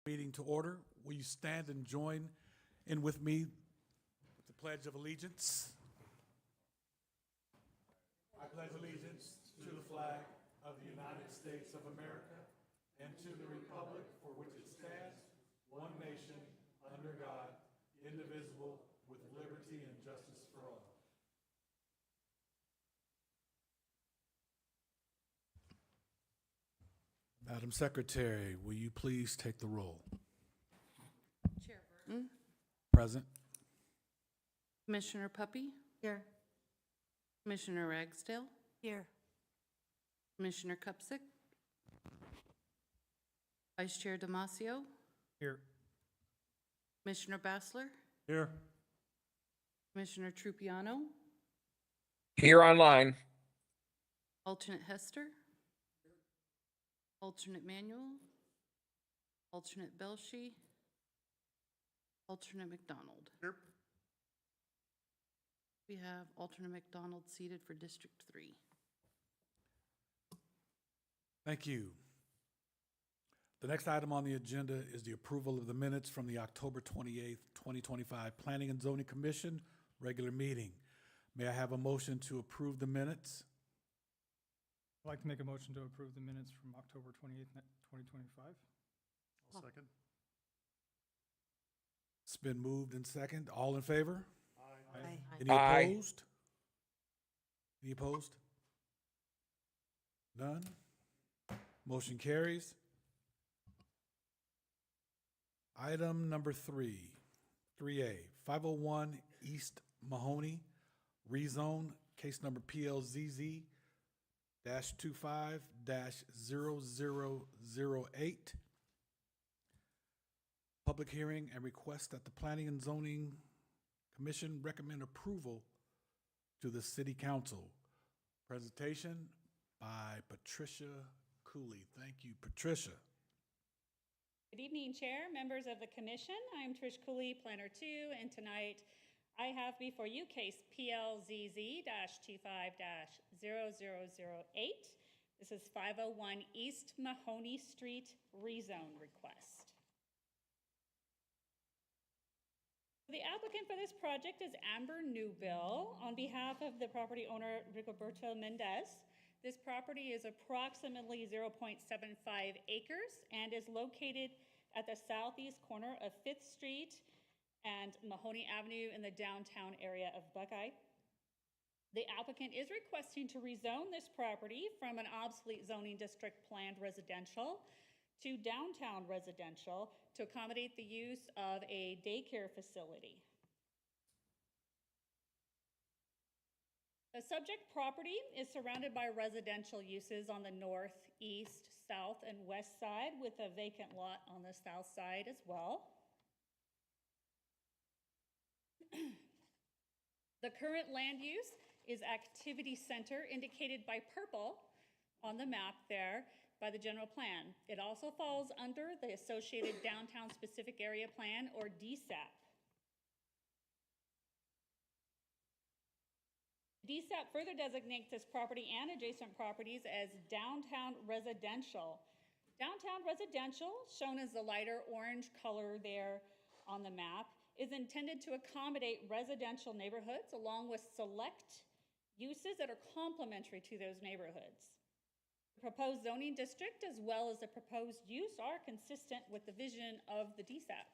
Meeting to order. Will you stand and join in with me with the Pledge of Allegiance? I pledge allegiance to the flag of the United States of America and to the republic for which it stands, one nation, under God, indivisible, with liberty and justice for all. Madam Secretary, will you please take the roll? Chair Burton. Present. Commissioner Puppy. Here. Commissioner Ragsdale. Here. Commissioner Kupsick. Vice Chair Damasio. Here. Commissioner Bassler. Here. Commissioner Trupiano. Here online. Alternate Hester. Alternate Manuel. Alternate Belshi. Alternate McDonald. Here. We have alternate McDonald seated for District 3. Thank you. The next item on the agenda is the approval of the minutes from the October 28th, 2025 Planning and Zoning Commission regular meeting. May I have a motion to approve the minutes? I'd like to make a motion to approve the minutes from October 28th, 2025. I'll second. It's been moved and second. All in favor? Aye. Any Aye. opposed? Any opposed? None? Motion carries. Item number 3A, 501 East Mahoney, rezone, case number PLZZ-25-0008. Public hearing and request that the Planning and Zoning Commission recommend approval to the City Council. Presentation by Patricia Cooley. Thank you, Patricia. Good evening, Chair, members of the Commission. I'm Trish Cooley, Planner 2, and tonight I have before you case PLZZ-25-0008. This is 501 East Mahoney Street rezone request. The applicant for this project is Amber Newbill on behalf of the property owner Rigoberto Mendez. This property is approximately 0.75 acres and is located at the southeast corner of 5th Street and Mahoney Avenue in the downtown area of Buckeye. The applicant is requesting to rezone this property from an obsolete zoning district planned residential to downtown residential to accommodate the use of a daycare facility. The subject property is surrounded by residential uses on the north, east, south, and west side with a vacant lot on the south side as well. The current land use is activity center indicated by purple on the map there by the general plan. It also falls under the Associated Downtown Specific Area Plan, or DSAP. DSAP further designates this property and adjacent properties as downtown residential. Downtown residential, shown as the lighter orange color there on the map, is intended to accommodate residential neighborhoods along with select uses that are complementary to those neighborhoods. The proposed zoning district as well as the proposed use are consistent with the vision of the DSAP.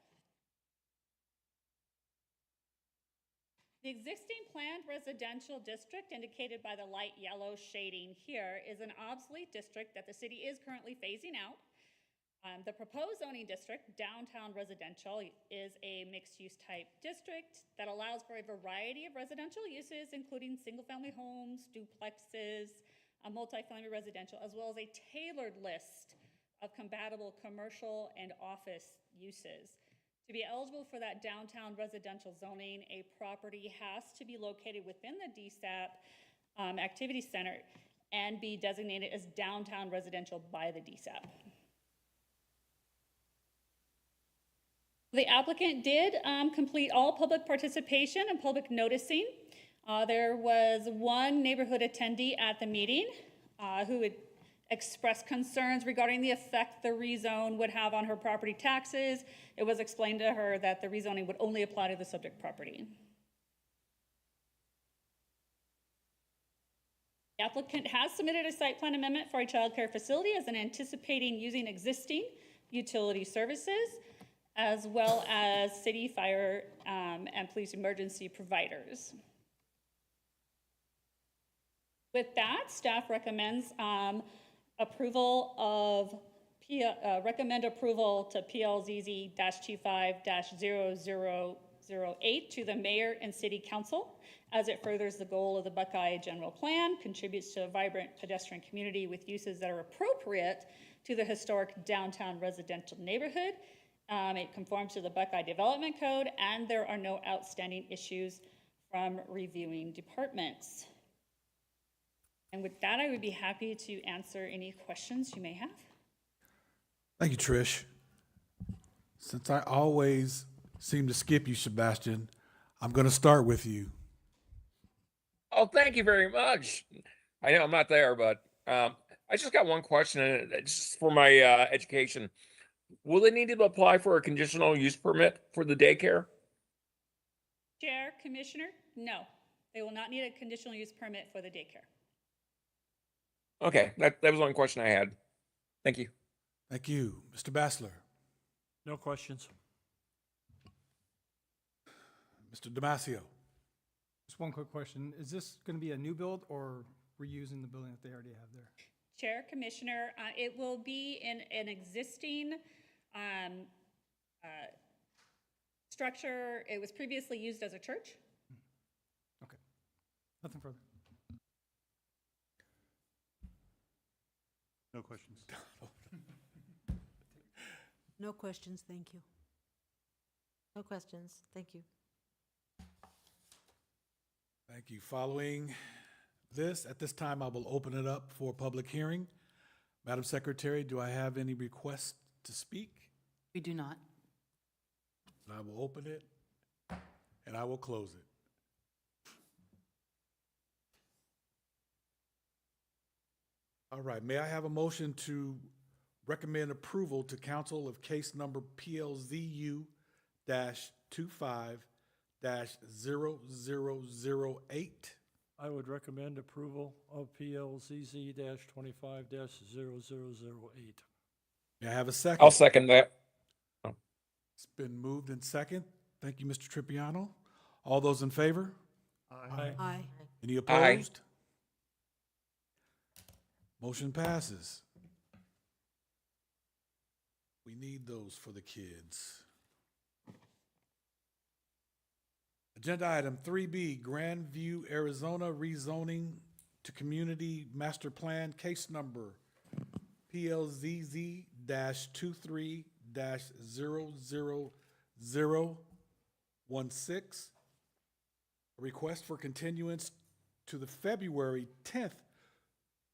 The existing planned residential district indicated by the light yellow shading here is an obsolete district that the city is currently phasing out. The proposed zoning district, downtown residential, is a mixed-use type district that allows for a variety of residential uses, including single-family homes, duplexes, a multifamily residential, as well as a tailored list of compatible commercial and office uses. To be eligible for that downtown residential zoning, a property has to be located within the DSAP activity center and be designated as downtown residential by the DSAP. The applicant did complete all public participation and public noticing. There was one neighborhood attendee at the meeting who expressed concerns regarding the effect the rezone would have on her property taxes. It was explained to her that the rezoning would only apply to the subject property. The applicant has submitted a site plan amendment for a childcare facility as an anticipating using existing utility services, as well as city fire and police emergency providers. With that, staff recommends recommend approval to PLZZ-25-0008 to the mayor and city council, as it furthers the goal of the Buckeye General Plan, contributes to a vibrant pedestrian community with uses that are appropriate to the historic downtown residential neighborhood. It conforms to the Buckeye Development Code, and there are no outstanding issues from reviewing departments. And with that, I would be happy to answer any questions you may have. Thank you, Trish. Since I always seem to skip you, Sebastian, I'm going to start with you. Oh, thank you very much. I know I'm not there, but I just got one question, and it's for my education. Will they need to apply for a conditional use permit for the daycare? Chair, Commissioner, no, they will not need a conditional use permit for the daycare. Okay, that was one question I had. Thank you. Thank you. Mr. Bassler. No questions. Mr. Damasio. Just one quick question. Is this going to be a new build or reusing the building that they already have there? Chair, Commissioner, it will be in an existing structure. It was previously used as a church. Okay. Nothing further. No questions. No questions, thank you. No questions, thank you. Thank you. Following this, at this time, I will open it up for public hearing. Madam Secretary, do I have any requests to speak? We do not. I will open it and I will close it. All right, may I have a motion to recommend approval to council of case number PLZU-25-0008? I would recommend approval of PLZZ-25-0008. May I have a second? I'll second that. It's been moved and second. Thank you, Mr. Tripiano. All those in favor? Aye. Aye. Any opposed? Motion passes. We need those for the kids. Agenda item 3B, Grandview, Arizona rezoning to community master plan, case number PLZZ-23-00016. A request for continuance to the February 10th,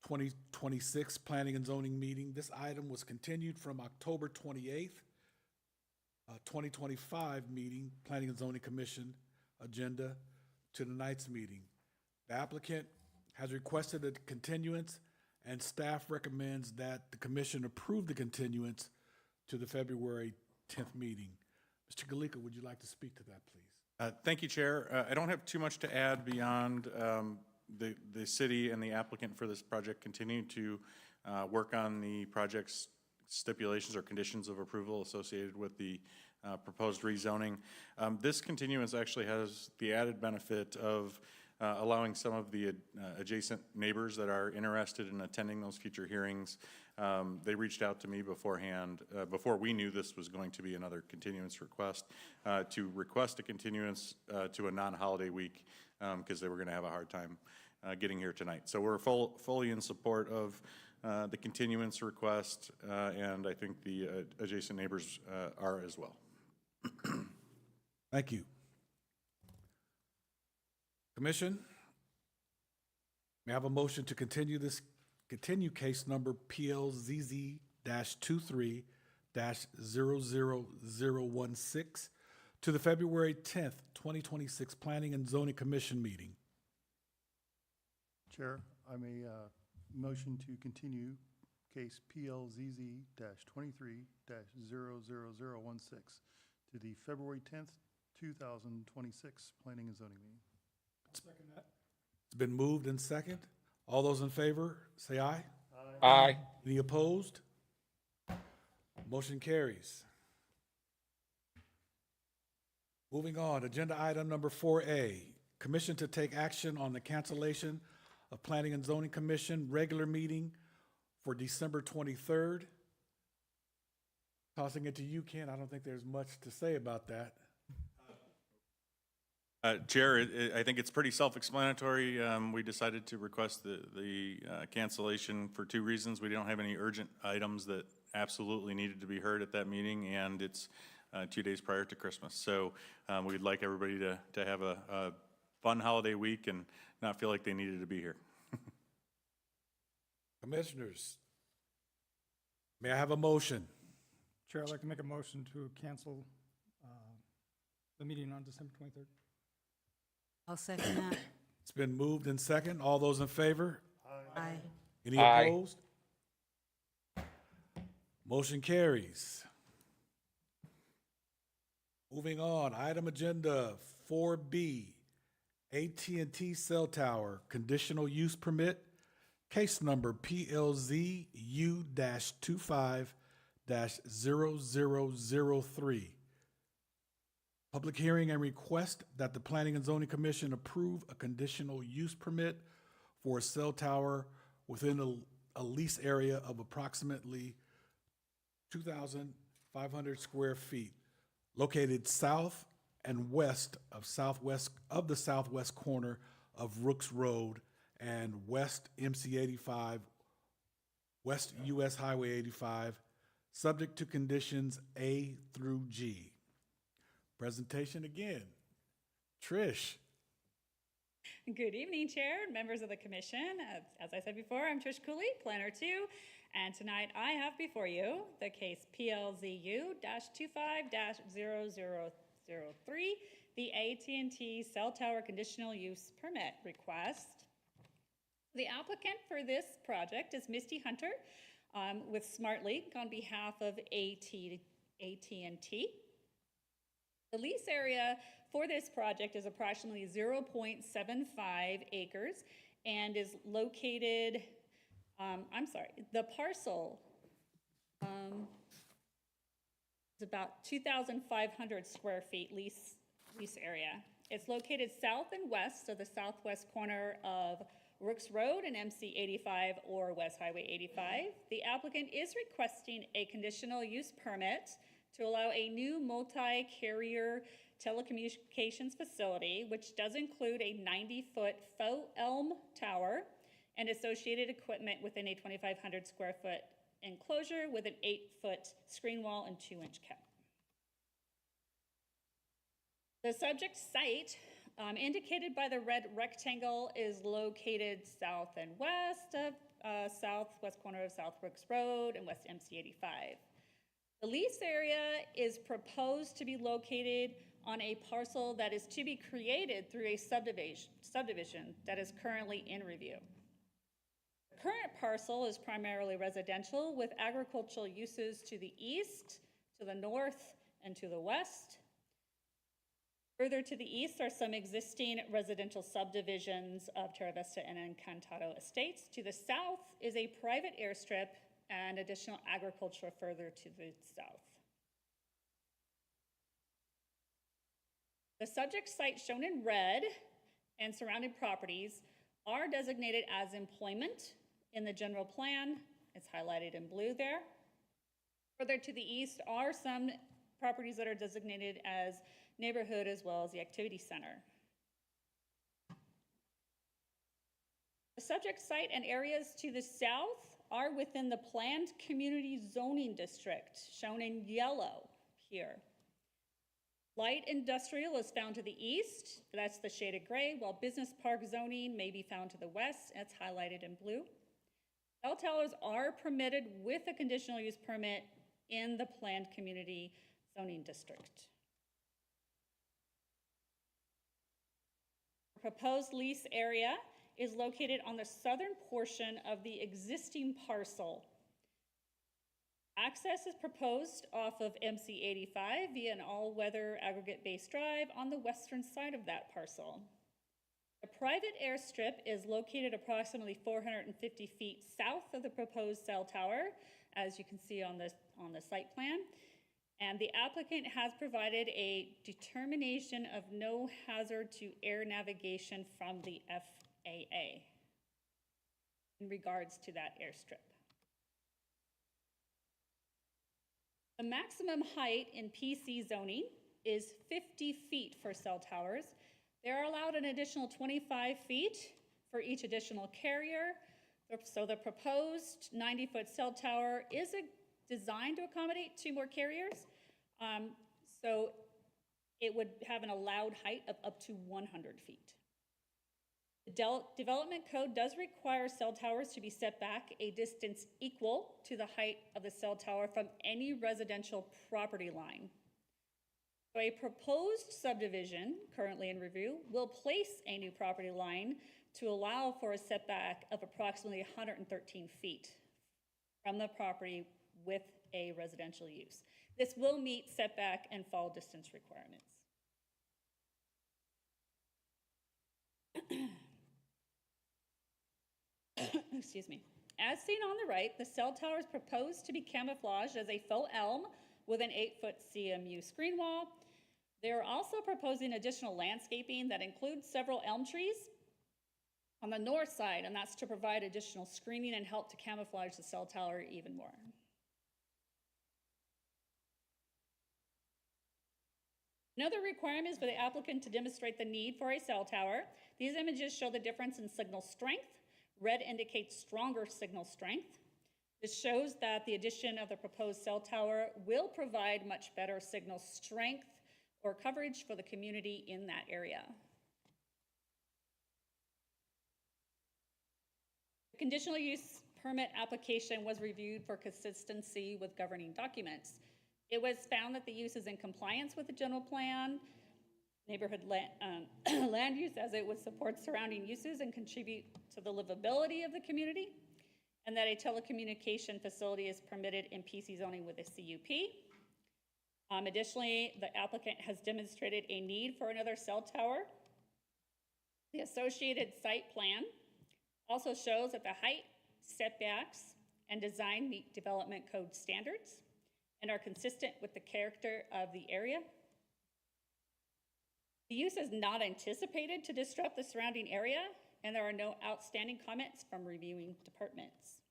2026 Planning and Zoning meeting. This item was continued from October 28th, 2025 meeting, Planning and Zoning Commission agenda to tonight's meeting. The applicant has requested a continuance and staff recommends that the commission approve the continuance to the February 10th meeting. Mr. Gallica, would you like to speak to that, please? Thank you, Chair. I don't have too much to add beyond the city and the applicant for this project continue to work on the project's stipulations or conditions of approval associated with the proposed rezoning. This continuance actually has the added benefit of allowing some of the adjacent neighbors that are interested in attending those future hearings. They reached out to me beforehand, before we knew this was going to be another continuance request, to request a continuance to a non-holiday week because they were going to have a hard time getting here tonight. So we're fully in support of the continuance request, and I think the adjacent neighbors are as well. Thank you. Commission, may I have a motion to continue case number PLZZ-23-00016 to the February 10th, 2026 Planning and Zoning Commission meeting. Chair, I may motion to continue case PLZZ-23-00016, to the February 10th, 2026 Planning and Zoning meeting. Second that. It's been moved and second. All those in favor, say aye. Aye. Any opposed? Motion carries. Moving on, agenda item number 4A, commission to take action on the cancellation of Planning and Zoning Commission regular meeting for December 23rd. Tossing it to you, Ken, I don't think there's much to say about that. Chair, I think it's pretty self-explanatory. We decided to request the cancellation for two reasons. We don't have any urgent items that absolutely needed to be heard at that meeting, and it's 2 days prior to Christmas. So we'd like everybody to have a fun holiday week and not feel like they needed to be here. Commissioners, may I have a motion? Chair, I'd like to make a motion to cancel the meeting on December 23rd. I'll second that. It's been moved and second. All those in favor? Aye. Any Aye. opposed? Motion carries. Moving on, item agenda 4B, AT&T Cell Tower Conditional Use Permit, case number PLZ-U-25-0003. Public hearing and request that the Planning and Zoning Commission approve a conditional use permit for a cell tower within a lease area of approximately 2,500 square feet, located south and west of the southwest corner of Rooks Road and West MC 85, West US Highway 85, subject to conditions A through G. Presentation again. Trish. Good evening, Chair and members of the Commission. As I said before, I'm Trish Cooley, Planner 2, and tonight I have before you the case PLZU-25-0003, the AT&T Cell Tower Conditional Use Permit request. The applicant for this project is Misty Hunter with SmartLink on behalf of AT&T. The lease area for this project is approximately 0.75 acres and is located, the parcel is about 2,500 square feet lease area. It's located south and west of the southwest corner of Rooks Road and MC 85 or West Highway 85. The applicant is requesting a conditional use permit to allow a new multi-carrier telecommunications facility, which does include a 90-foot faux elm tower and associated equipment within a 2,500 square foot enclosure with an 8-foot screen wall and 2-inch cap. The subject site, indicated by the red rectangle, is located south and west of southwest corner of South Rooks Road and West MC 85. The lease area is proposed to be located on a parcel that is to be created through a subdivision that is currently in review. The current parcel is primarily residential with agricultural uses to the east, to the north, and to the west. Further to the east are some existing residential subdivisions of Terra Vista and Encantado Estates. To the south is a private airstrip and additional agriculture further to the south. The subject site shown in red and surrounding properties are designated as employment in the general plan. It's highlighted in blue there. Further to the east are some properties that are designated as neighborhood as well as the activity center. The subject site and areas to the south are within the planned community zoning district, shown in yellow here. Light industrial is found to the east, that's the shaded gray, while business park zoning may be found to the west, it's highlighted in blue. Cell towers are permitted with a conditional use permit in the planned community zoning district. The proposed lease area is located on the southern portion of the existing parcel Access is proposed off of MC 85 via an all-weather aggregate-based drive on the western side of that parcel. A private airstrip is located approximately 450 feet south of the proposed cell tower, as you can see on the site plan. And the applicant has provided a determination of no hazard to air navigation from the FAA in regards to that airstrip. The maximum height in PC zoning is 50 feet for cell towers. They're allowed an additional 25 feet for each additional carrier. So the proposed 90-foot cell tower is designed to accommodate 2 more carriers. So it would have an allowed height of up to 100 feet. The development code does require cell towers to be set back a distance equal to the height of the cell tower from any residential property line. So a proposed subdivision currently in review will place a new property line to allow for a setback of approximately 113 feet from the property with a residential use. This will meet setback and fall distance requirements. Excuse me. As seen on the right, the cell tower is proposed to be camouflaged as a faux elm with an 8-foot CMU screen wall. They're also proposing additional landscaping that includes several elm trees on the north side, and that's to provide additional screening and help to camouflage the cell tower even more. Another requirement is for the applicant to demonstrate the need for a cell tower. These images show the difference in signal strength. Red indicates stronger signal strength. This shows that the addition of the proposed cell tower will provide much better signal strength or coverage for the community in that area. The conditional use permit application was reviewed for consistency with governing documents. It was found that the use is in compliance with the general plan, neighborhood land use, as it would support surrounding uses and contribute to the livability of the community, and that a telecommunication facility is permitted in PC zoning with a CUP. Additionally, the applicant has demonstrated a need for another cell tower. The associated site plan also shows that the height, setbacks, and design meet development code standards and are consistent with the character of the area. The use is not anticipated to disrupt the surrounding area, and there are no outstanding comments from reviewing departments.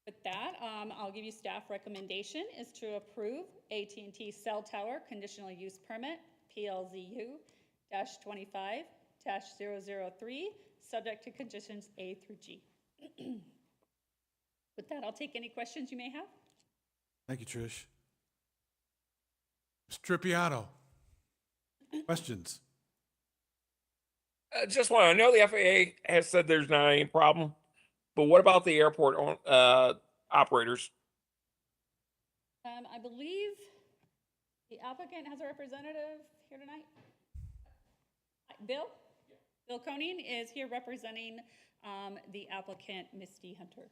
With that, I'll give you staff recommendation is to approve AT&T cell tower conditional use permit PLZU-25-003, subject to conditions A through G. With that, I'll take any questions you may have. Thank you, Trish. Mr. Tripiano, questions? Just one. I know the FAA has said there's not any problem, but what about the airport operators? I believe the applicant has a representative here tonight. Bill? Yeah. Bill Koenig is here representing the applicant, Misty Hunter.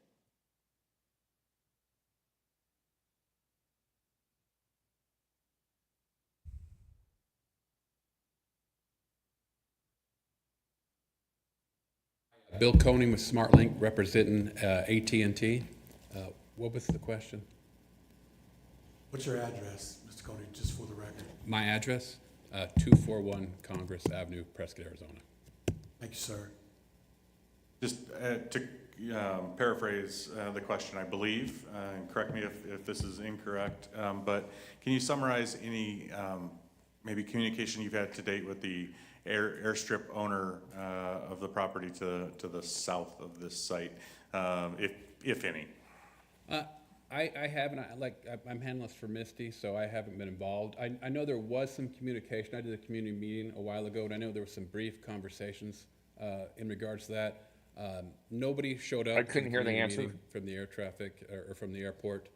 Bill Koenig with SmartLink representing AT&T. What was the question? What's your address, Mr. Koenig, just for the record? My address, 241 Congress Avenue, Prescott, Arizona. Thank you, sir. Just to paraphrase the question, I believe, and correct me if this is incorrect, but can you summarize any maybe communication you've had to date with the airstrip owner of the property to the south of this site, if any? I haven't, I'm handling this for Misty, so I haven't been involved. I know there was some communication. I did a community meeting a while ago, and I know there were some brief conversations in regards to that. Nobody showed up. I couldn't hear the answer. From the air traffic or from the airport.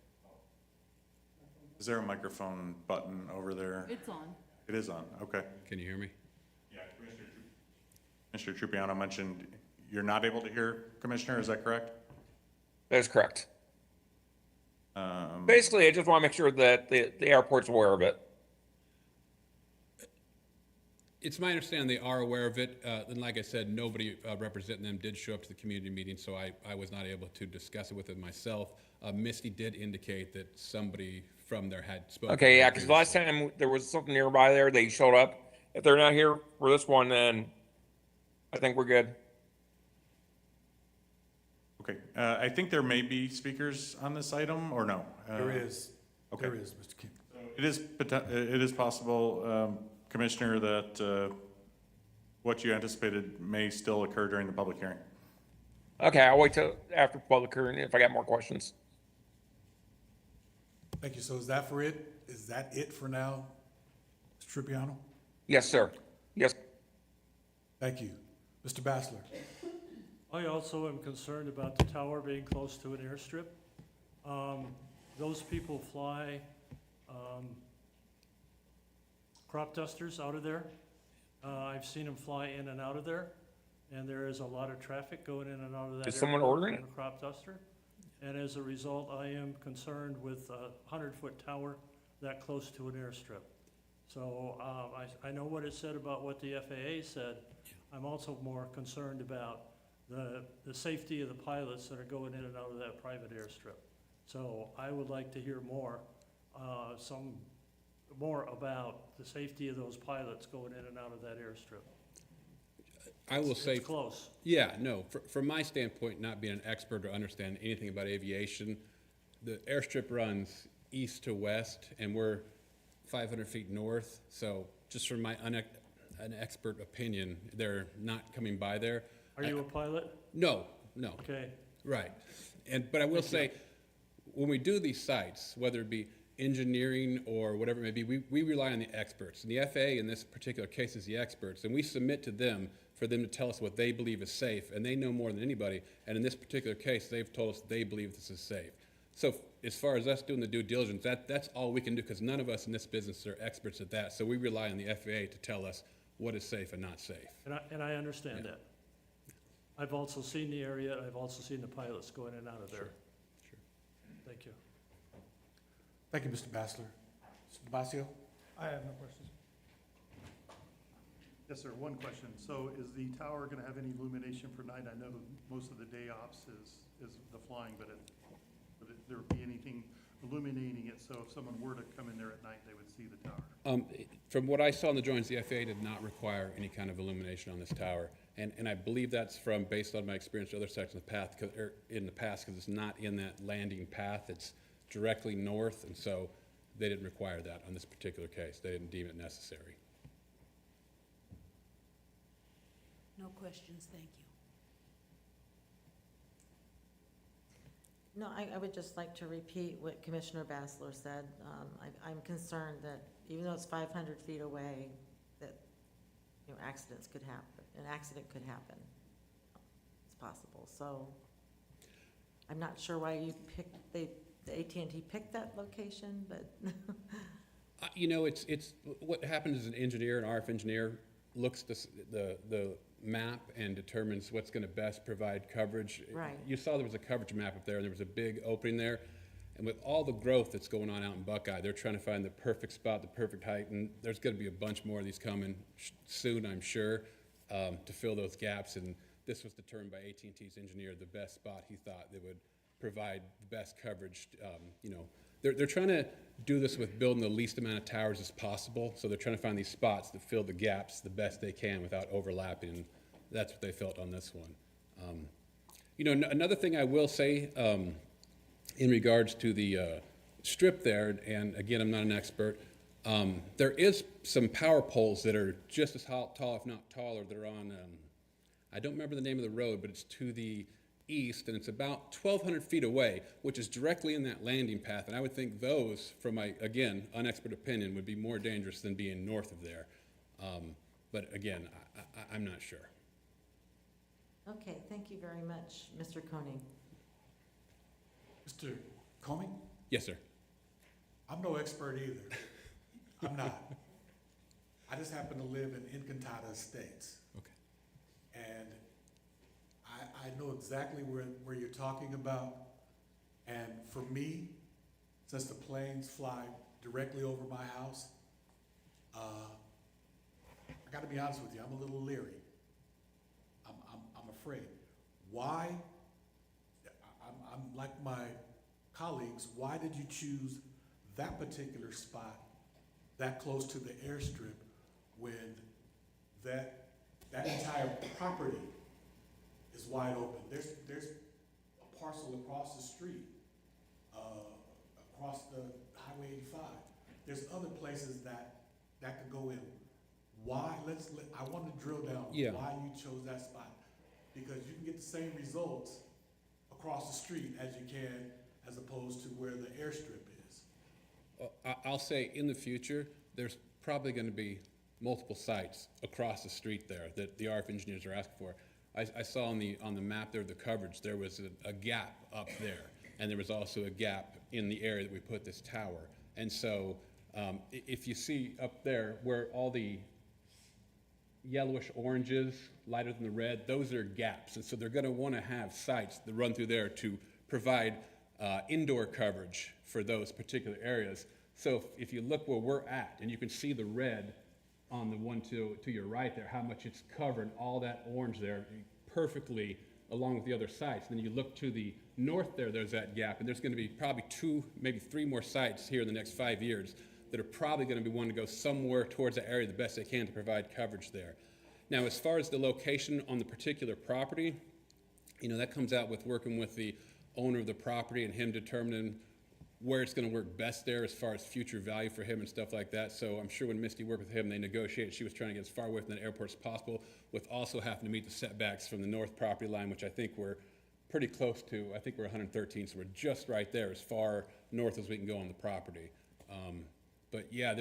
Is there a microphone button over there? It's on. It is on, okay. Can you hear me? Yeah, Commissioner Trupiano mentioned you're not able to hear, Commissioner, is that correct? That is correct. Um, Basically, I just want to make sure that the airport's aware of it. It's my understanding they are aware of it. And like I said, nobody representing them did show up to the community meeting, so I was not able to discuss it with them myself. Misty did indicate that somebody from there had spoken. Okay, to her yeah, because last previously. time there was something nearby there, they showed up. If they're not here for this one, then I think we're good. Okay, I think there may be speakers on this item, or no? There is. okay. There is, Mr. King. It is possible, Commissioner, that what you anticipated may still occur during the public hearing. Okay, I'll wait till after public hearing if I got more questions. Thank you. So is that for it? Is that it for now, Mr. Tripiano? Yes, sir. Yes. Thank you. Mr. Bassler? I also am concerned about the tower being close to an airstrip. Those people fly crop dusters out of there. I've seen them fly in and out of there, and there is a lot of traffic going in and out of that. Is someone airport ordering in a crop duster. And as a result, I am concerned with a 100-foot tower that close to an airstrip. So I know what it said about what the FAA said. I'm also more concerned about the safety of the pilots that are going in and out of that private airstrip. So I would like to hear more about the safety of those pilots going in and out of that airstrip. I will say. It's close. Yeah, no, from my standpoint, not being an expert or understanding anything about aviation, the airstrip runs east to west, and we're 500 feet north. So just from my an expert opinion, they're not coming by there. Are you a pilot? No. Okay. Right. But I will say, when we do these sites, whether it be engineering or whatever it may be, we rely on the experts. And the FAA in this particular case is the experts, and we submit to them for them to tell us what they believe is safe, and they know more than anybody. And in this particular case, they've told us they believe this is safe. So as far as us doing the due diligence, that's all we can do, because none of us in this business are experts at that. So we rely on the FAA to tell us what is safe and not safe. And I understand that. I've also seen the area, I've also seen the pilots going in and out of there. Sure. Thank you. Thank you, Mr. Bassler. Mr. Damasio? I have no questions. Yes, sir, one question. So is the tower going to have any illumination for night? I know most of the day ops is the flying, but would there be anything illuminating it, so if someone were to come in there at night, they would see the tower? From what I saw in the drawings, the FAA did not require any kind of illumination on this tower. And I believe that's based on my experience with other sections of the path, in the past, because it's not in that landing path. It's directly north, and so they didn't require that on this particular case. They didn't deem it necessary. No questions, thank you. No, I would just like to repeat what Commissioner Bassler said. I'm concerned that even though it's 500 feet away, that, accidents could happen. An accident could happen. It's possible. So I'm not sure why you picked, the AT&T picked that location, but It's what happens as an engineer, an RF engineer, looks the map and determines what's going to best provide coverage. Right. You saw there was a coverage map up there, and there was a big opening there. And with all the growth that's going on out in Buckeye, they're trying to find the perfect spot, the perfect height, and there's going to be a bunch more of these coming soon, I'm sure, to fill those gaps. And this was determined by AT&T's engineer, the best spot he thought that would provide the best coverage. They're trying to do this with building the least amount of towers as possible. So they're trying to find these spots that fill the gaps the best they can without overlapping. And that's what they felt on this one. Another thing I will say in regards to the strip there, and again, I'm not an expert, there is some power poles that are just as tall, if not taller, that are on, I don't remember the name of the road, but it's to the east, and it's about 1,200 feet away, which is directly in that landing path. And I would think those, from my, again, unexpert opinion, would be more dangerous than being north of there. But again, I'm not sure. okay, thank you very much, Mr. Koenig. Mr. Comey? Yes, sir. I'm no expert either. I'm not. I just happen to live in Encantada Estates. Okay. And I know exactly where you're talking about. And for me, since the planes fly directly over my house, I gotta be honest with you, I'm a little leery. I'm afraid. Why? I'm like my colleagues, why did you choose that particular spot that close to the airstrip when that entire property is wide open? There's a parcel across the street, across the Highway 85. There's other places that could go in. Why? I want to drill down Yeah. why you chose that spot. Because you can get the same results across the street as you can as opposed to where the airstrip is. I'll say in the future, there's probably going to be multiple sites across the street there that the RF engineers are asking for. I saw on the map there, the coverage, there was a gap up there, and there was also a gap in the area that we put this tower. And so if you see up there where all the yellowish oranges, lighter than the red, those are gaps. And so they're going to want to have sites that run through there to provide indoor coverage for those particular areas. So if you look where we're at, and you can see the red on the one to your right there, how much it's covering all that orange there perfectly along with the other sites. Then you look to the north there, there's that gap, and there's going to be probably 2, maybe 3 more sites here in the next 5 years that are probably going to be wanting to go somewhere towards that area the best they can to provide coverage there. Now, as far as the location on the particular property, you know, that comes out with working with the owner of the property and him determining where it's going to work best there as far as future value for him and stuff like that. So I'm sure when Misty worked with him, they negotiated. She was trying to get as far away from the airport as possible, with also having to meet the setbacks from the north property line, which I think we're pretty close to. I think we're 113, so we're just right there, as far north as we can go on the property. But yeah,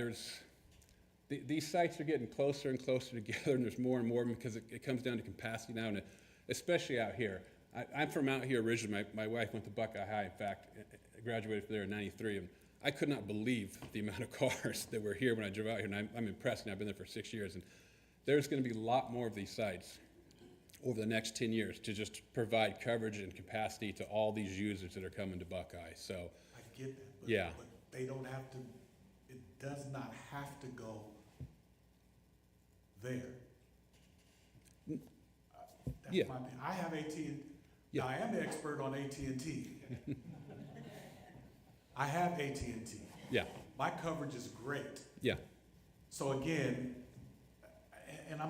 these sites are getting closer and closer together, and there's more and more because it comes down to capacity now, and especially out here. I'm from out here originally. My wife went to Buckeye High, in fact, graduated from there in '93, and I could not believe the amount of cars that were here when I drove out here, and I'm impressed, and I've been there for 6 years, and there's going to be a lot more of these sites over the next 10 years to just provide coverage and capacity to all these users that are coming to Buckeye. So, I get that, but, yeah. but they don't have to, it does not have to go there. That's Yeah. my opinion. I have AT&T. Yeah. Now, I am the expert on AT&T. I have AT&T. Yeah, My coverage is great. yeah, So again, and I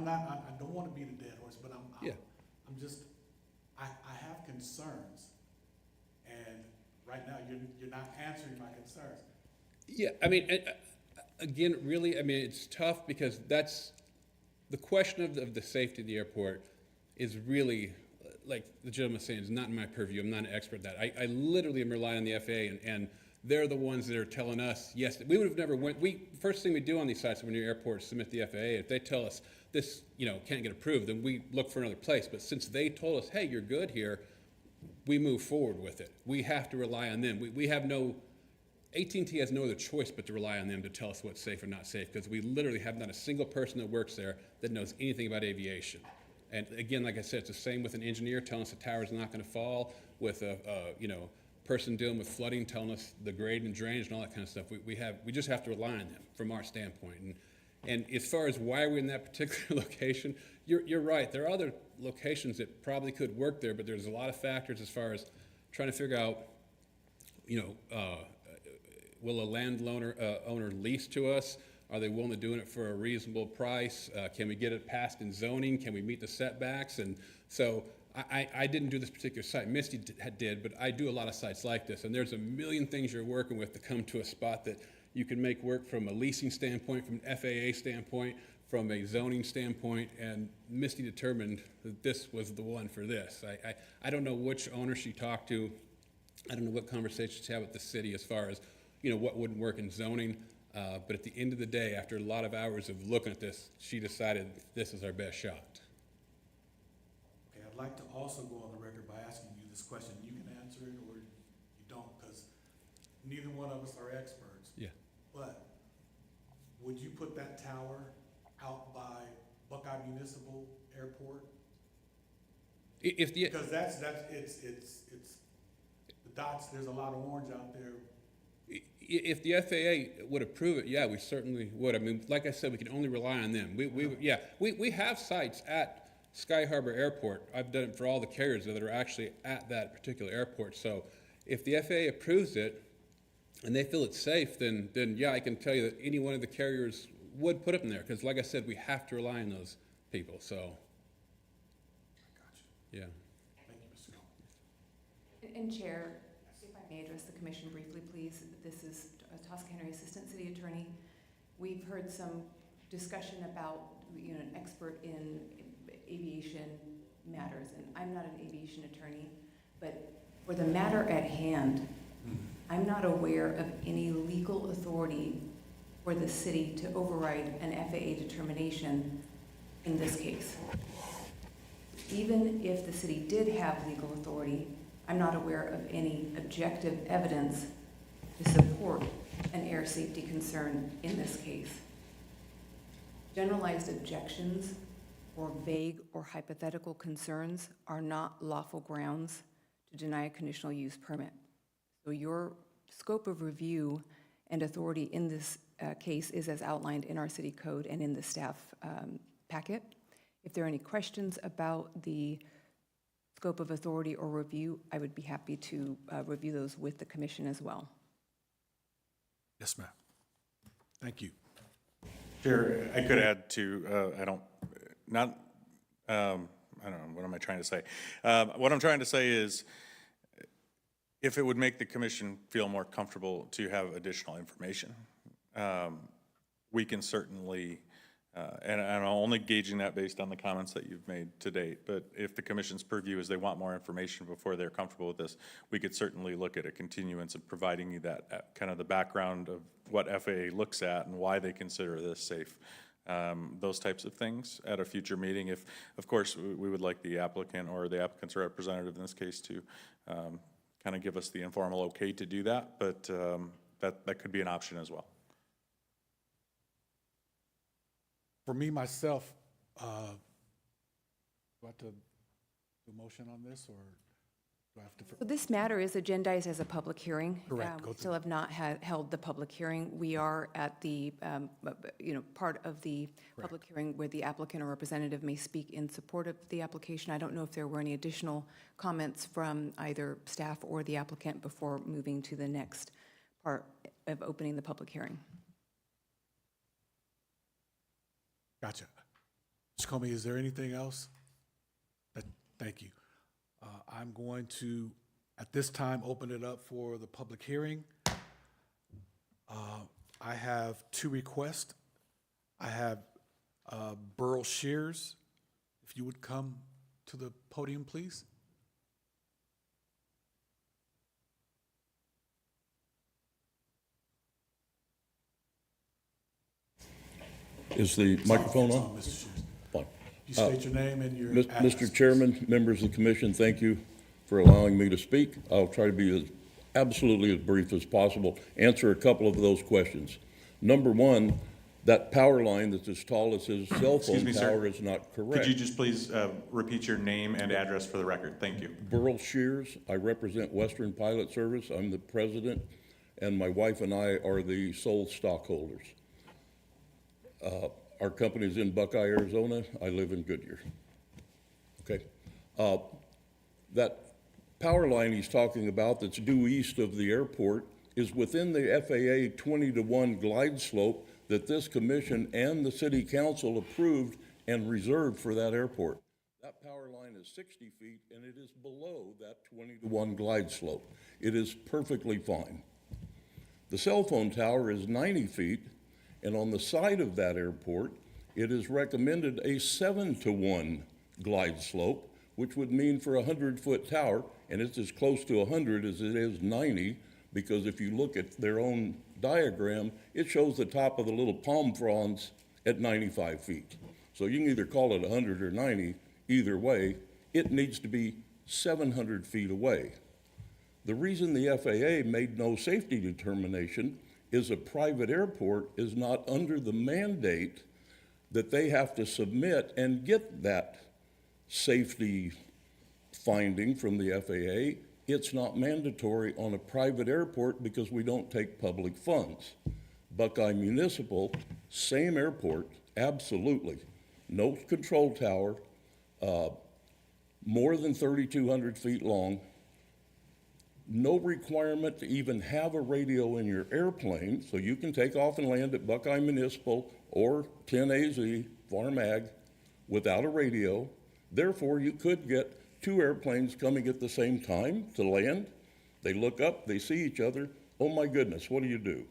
don't want to beat a dead horse, but Yeah. I'm just, I have concerns. And right now, you're not answering my concerns. yeah. I mean, again, really, I mean, it's tough because that's the question of the safety of the airport is really, like the gentleman was saying, is not in my purview. I'm not an expert at that. I literally am relying on the FAA, and they're the ones that are telling us, yes, we would have never went. First thing we do on these sites when you're airport is submit the FAA. If they tell us this, can't get approved, then we look for another place. But since they told us, hey, you're good here, we move forward with it. We have to rely on them. We have no, AT&T has no other choice but to rely on them to tell us what's safe or not safe, because we literally have not a single person that works there that knows anything about aviation. And again, like I said, it's the same with an engineer telling us the tower's not going to fall, with a person dealing with flooding telling us the grade and drainage and all that kind of stuff. We just have to rely on them from our standpoint. And as far as why we're in that particular location, you're right. There are other locations that probably could work there, but there's a lot of factors as far as trying to figure out, will a landowner owner lease to us? Are they willing to do it for a reasonable price? Can we get it passed in zoning? Can we meet the setbacks? And so I didn't do this particular site. Misty did, but I do a lot of sites like this. And there's a million things you're working with to come to a spot that you can make work from a leasing standpoint, from an FAA standpoint, from a zoning standpoint. And Misty determined that this was the one for this. I don't know which owner she talked to. I don't know what conversations she had with the city as far as, what wouldn't work in zoning. But at the end of the day, after a lot of hours of looking at this, she decided this is our best shot. Okay, I'd like to also go on the record by asking you this question. You can answer it or you don't, because neither one of us are experts. Yeah. But would you put that tower out by Buckeye Municipal Airport? If the Because it's the dots, there's a lot of orange out there. If the FAA would approve it, yeah, we certainly would. I mean, like I said, we can only rely on them. We have sites at Sky Harbor Airport. I've done it for all the carriers that are actually at that particular airport. So if the FAA approves it and they feel it's safe, then yeah, I can tell you that any one of the carriers would put them there. Because like I said, we have to rely on those people, so. Yeah. Thank you, Mr. Combs. And Chair, if I may address the commission briefly, please. This is Tosca Henry, Assistant City Attorney. We've heard some discussion about, an expert in aviation matters, and I'm not an aviation attorney, but for the matter at hand, I'm not aware of any legal authority for the city to override an FAA determination in this case. Even if the city did have legal authority, I'm not aware of any objective evidence to support an air safety concern in this case. Generalized objections or vague or hypothetical concerns are not lawful grounds to deny a conditional use permit. So your scope of review and authority in this case is as outlined in our city code and in the staff packet. If there are any questions about the scope of authority or review, I would be happy to review those with the commission as well. Yes, ma'am. Thank you. Chair, I could add to, I don't know, what am I trying to say? What I'm trying to say is, if it would make the commission feel more comfortable to have additional information, we can certainly, and I'm only gauging that based on the comments that you've made to date, but if the commission's purview is they want more information before they're comfortable with this, we could certainly look at a continuance of providing you that kind of the background of what FAA looks at and why they consider this safe. Those types of things at a future meeting. If, of course, we would like the applicant or the applicant's representative in this case to kind of give us the informal okay to do that, but that could be an option as well. For me, myself, do I have to do a motion on this, or do I have to? So this matter is agendized as a public hearing. Correct. We still have not held the public hearing. We are at the, part of the public hearing where the applicant or representative may speak in support of the application. I don't know if there were any additional comments from either staff or the applicant before moving to the next part of opening the public hearing. Gotcha. Mr. Comey, is there anything else? Thank you. I'm going to, at this time, open it up for the public hearing. I have two requests. I have Burl Shears, if you would come to the podium, please. Is the microphone It's on? Mr. Shears. Fine. You state your name and your Mr. address. Chairman, members of the commission, thank you for allowing me to speak. I'll try to be absolutely as brief as possible, answer a couple of those questions. Number one, that power line that's as tall as his cell Excuse phone me, sir. tower is not correct. Could you just please repeat your name and address for the record? Thank you. Burl Shears, I represent Western Pilot Service. I'm the president, and my wife and I are the sole stockholders. Our company's in Buckeye, Arizona. I live in Goodyear. Okay. That power line he's talking about that's due east of the airport is within the FAA 20-to-1 glide slope that this commission and the city council approved and reserved for that airport. That power line is 60 feet and it is below that 20-to-1 glide slope. It is perfectly fine. The cell phone tower is 90 feet, and on the side of that airport, it is recommended a 7-to-1 glide slope, which would mean for a 100-foot tower, and it's as close to 100 as it is 90, because if you look at their own diagram, it shows the top of the little palm fronds at 95 feet. So you can either call it 100 or 90, either way, it needs to be 700 feet away. The reason the FAA made no safety determination is a private airport is not under the mandate that they have to submit and get that safety finding from the FAA It's not mandatory on a private airport because we don't take public funds. Buckeye Municipal, same airport, absolutely. No control tower, more than 3,200 feet long, no requirement to even have a radio in your airplane, so you can take off and land at Buckeye Municipal or 10AZ, Farm Ag, without a radio. Therefore, you could get two airplanes coming at the same time to land. They look up, they see each other. Oh my goodness, what do?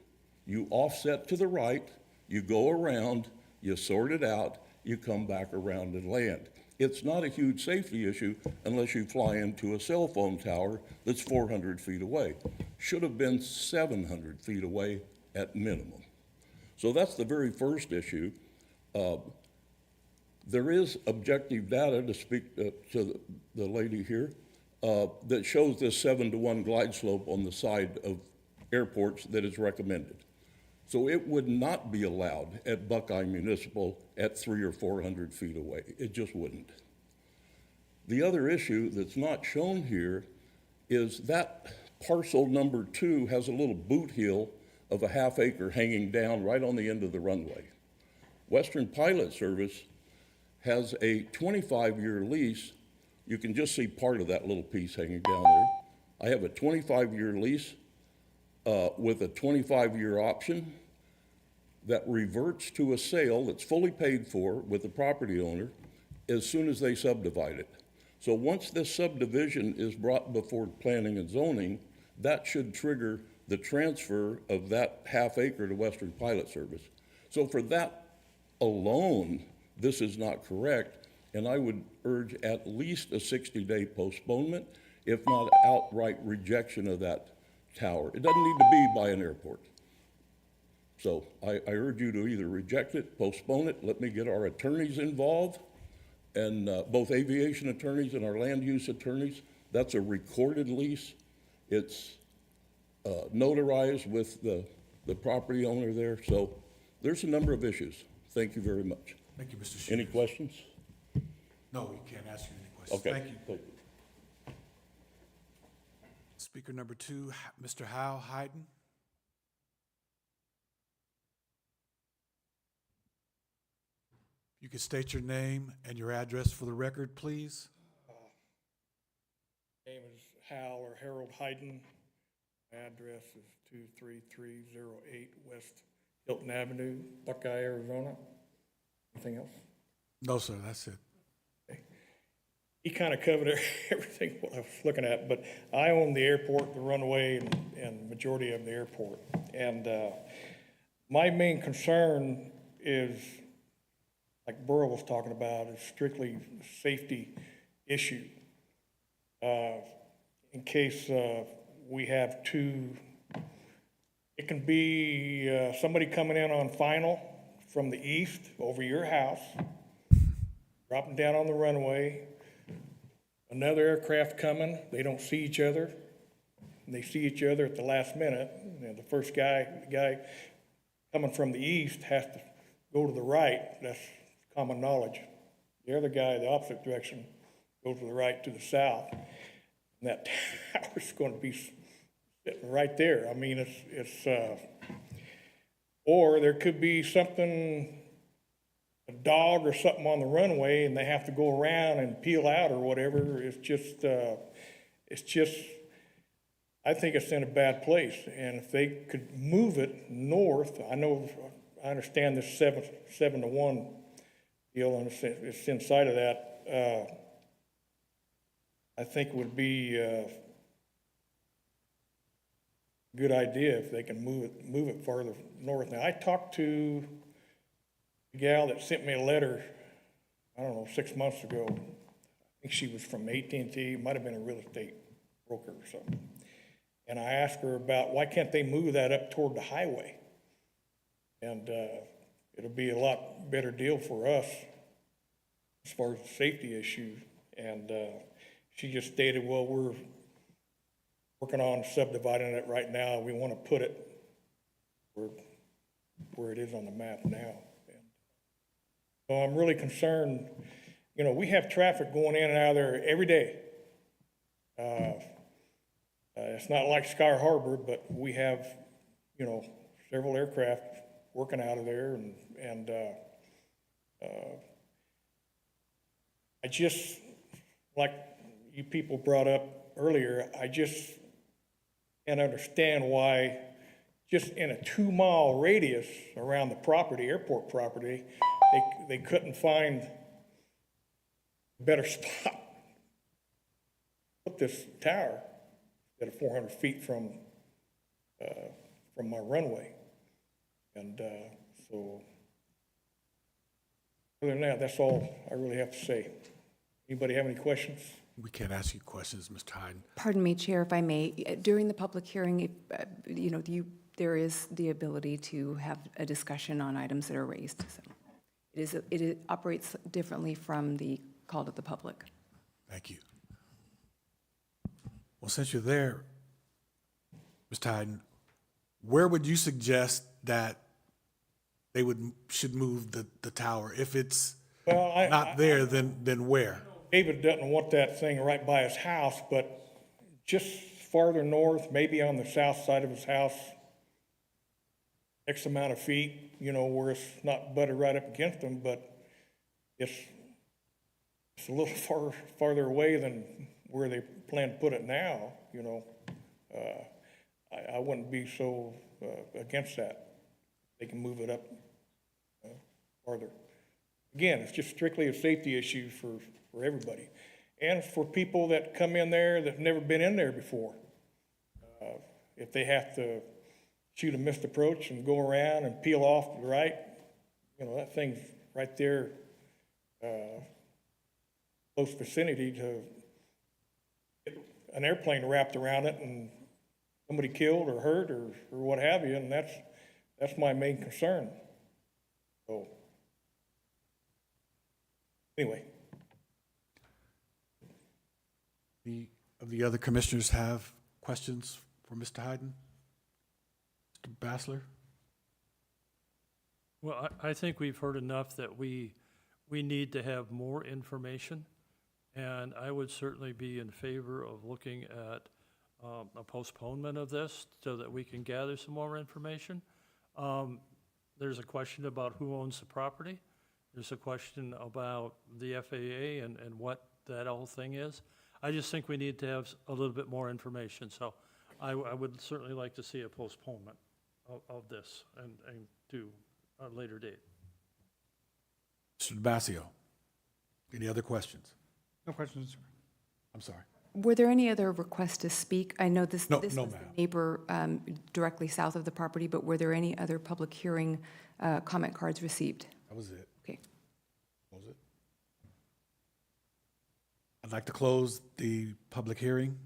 You offset to the right, you go around, you sort it out, you come back around and land. It's not a huge safety issue unless you fly into a cell phone tower that's 400 feet away. Should have been 700 feet away at minimum. So that's the very first issue. There is objective data, to speak to the lady here, that shows this 7-to-1 glide slope on the side of airports that is recommended. So it would not be allowed at Buckeye Municipal at 300 or 400 feet away. It just wouldn't. The other issue that's not shown here is that parcel number 2 has a little boot heel of a half acre hanging down right on the end of the runway. Western Pilot Service has a 25-year lease. You can just see part of that little piece hanging down there. I have a 25-year lease with a 25-year option that reverts to a sale that's fully paid for with the property owner as soon as they subdivide it. So once this subdivision is brought before planning and zoning, that should trigger the transfer of that half acre to Western Pilot Service. So for that alone, this is not correct, and I would urge at least a 60-day postponement, if not outright rejection of that tower. It doesn't need to be by an airport. So I urge you to either reject it, postpone it, let me get our attorneys involved, and both aviation attorneys and our land use attorneys. That's a recorded lease. It's notarized with the property owner there. So there's a number of issues. Thank you very much. Thank you, Mr. Shears. Any questions? No, we can't ask you any questions. Okay. Thank you. Speaker number 2, Mr. Hal Hayden. You could state your name and your address for the record, please. Name is Hal or Harold Hayden. Address is 23308 West Hilton Avenue, Buckeye, Arizona. Anything else? No, sir, that's it. He kind of covered everything what I was looking at, but I own the airport, the runway, and majority of the airport. And my main concern is, like Burl was talking about, is strictly a safety issue. In case we have it can be somebody coming in on final from the east over your house, dropping down on the runway, another aircraft coming, they don't see each other, and they see each other at the last minute. You know, the guy coming from the east has to go to the right, that's common knowledge. The other guy, the opposite direction, goes to the right to the south. And that tower's going to be sitting right there. I mean, or there could be something, a dog or something on the runway, and they have to go around and peel out or whatever. It's just, I think it's in a bad place. And if they could move it north, I understand this 7-to-1 deal, and it's inside of that. I think it would be a good idea if they can move it farther north. Now, I talked to the gal that sent me a letter, I don't know, 6 months ago. I think she was from AT&T, might have been a real estate broker or something. And I asked her about why can't they move that up toward the highway? And it'll be a lot better deal for us as far as the safety issue. And she just stated, well, we're working on subdividing it right now. We want to put it where it is on the map now. And so I'm really concerned. You know, we have traffic going in and out of there every day. It's not like Sky Harbor, but we have, you know, several aircraft working out of there, and I just, like you people brought up earlier, I just can't understand why just in a 2-mile radius around the property, airport property, they couldn't find a better spot to put this tower at 400 feet from my runway. And so, other than that, that's all I really have to say. Anybody have any questions? We can't ask you questions, Mr. Hyden. Pardon me, Chair, if I may. During the public hearing, if, you know, there is the ability to have a discussion on items that are raised. So it operates differently from the call to the public. Thank you. Well, since you're there, Mr. Hyden, where would you suggest that they should move the tower? If it's Well, not there, then where? David doesn't want that thing right by his house, but just farther north, maybe on the south side of his house, X amount of feet, you know, where it's not butted right up against him, but it's a little farther away than where they plan to put it now, you know. I wouldn't be so against that. They can move it up farther. Again, it's just strictly a safety issue for everybody. And for people that come in there that've never been in there before. If they have to shoot a missed approach and go around and peel off to the right, you know, that thing's right there, close vicinity to get an airplane wrapped around it and somebody killed or hurt or what have you, and that's my main concern. So, anyway. Of the other commissioners have questions for Mr. Hyden? Mr. Bassler? Well, I think we've heard enough that we need to have more information, and I would certainly be in favor of looking at a postponement of this so that we can gather some more information. There's a question about who owns the property. There's a question about the FAA and what that whole thing is. I just think we need to have a little bit more information, so I would certainly like to see a postponement of this and to a later date. Mr. DeBasio, any other questions? No questions, sir. I'm sorry. Were there any other requests to speak? I know this No, was no, the ma'am. neighbor directly south of the property, but were there any other public hearing comment cards received? That was it. Okay. That was it. I'd like to close the public hearing.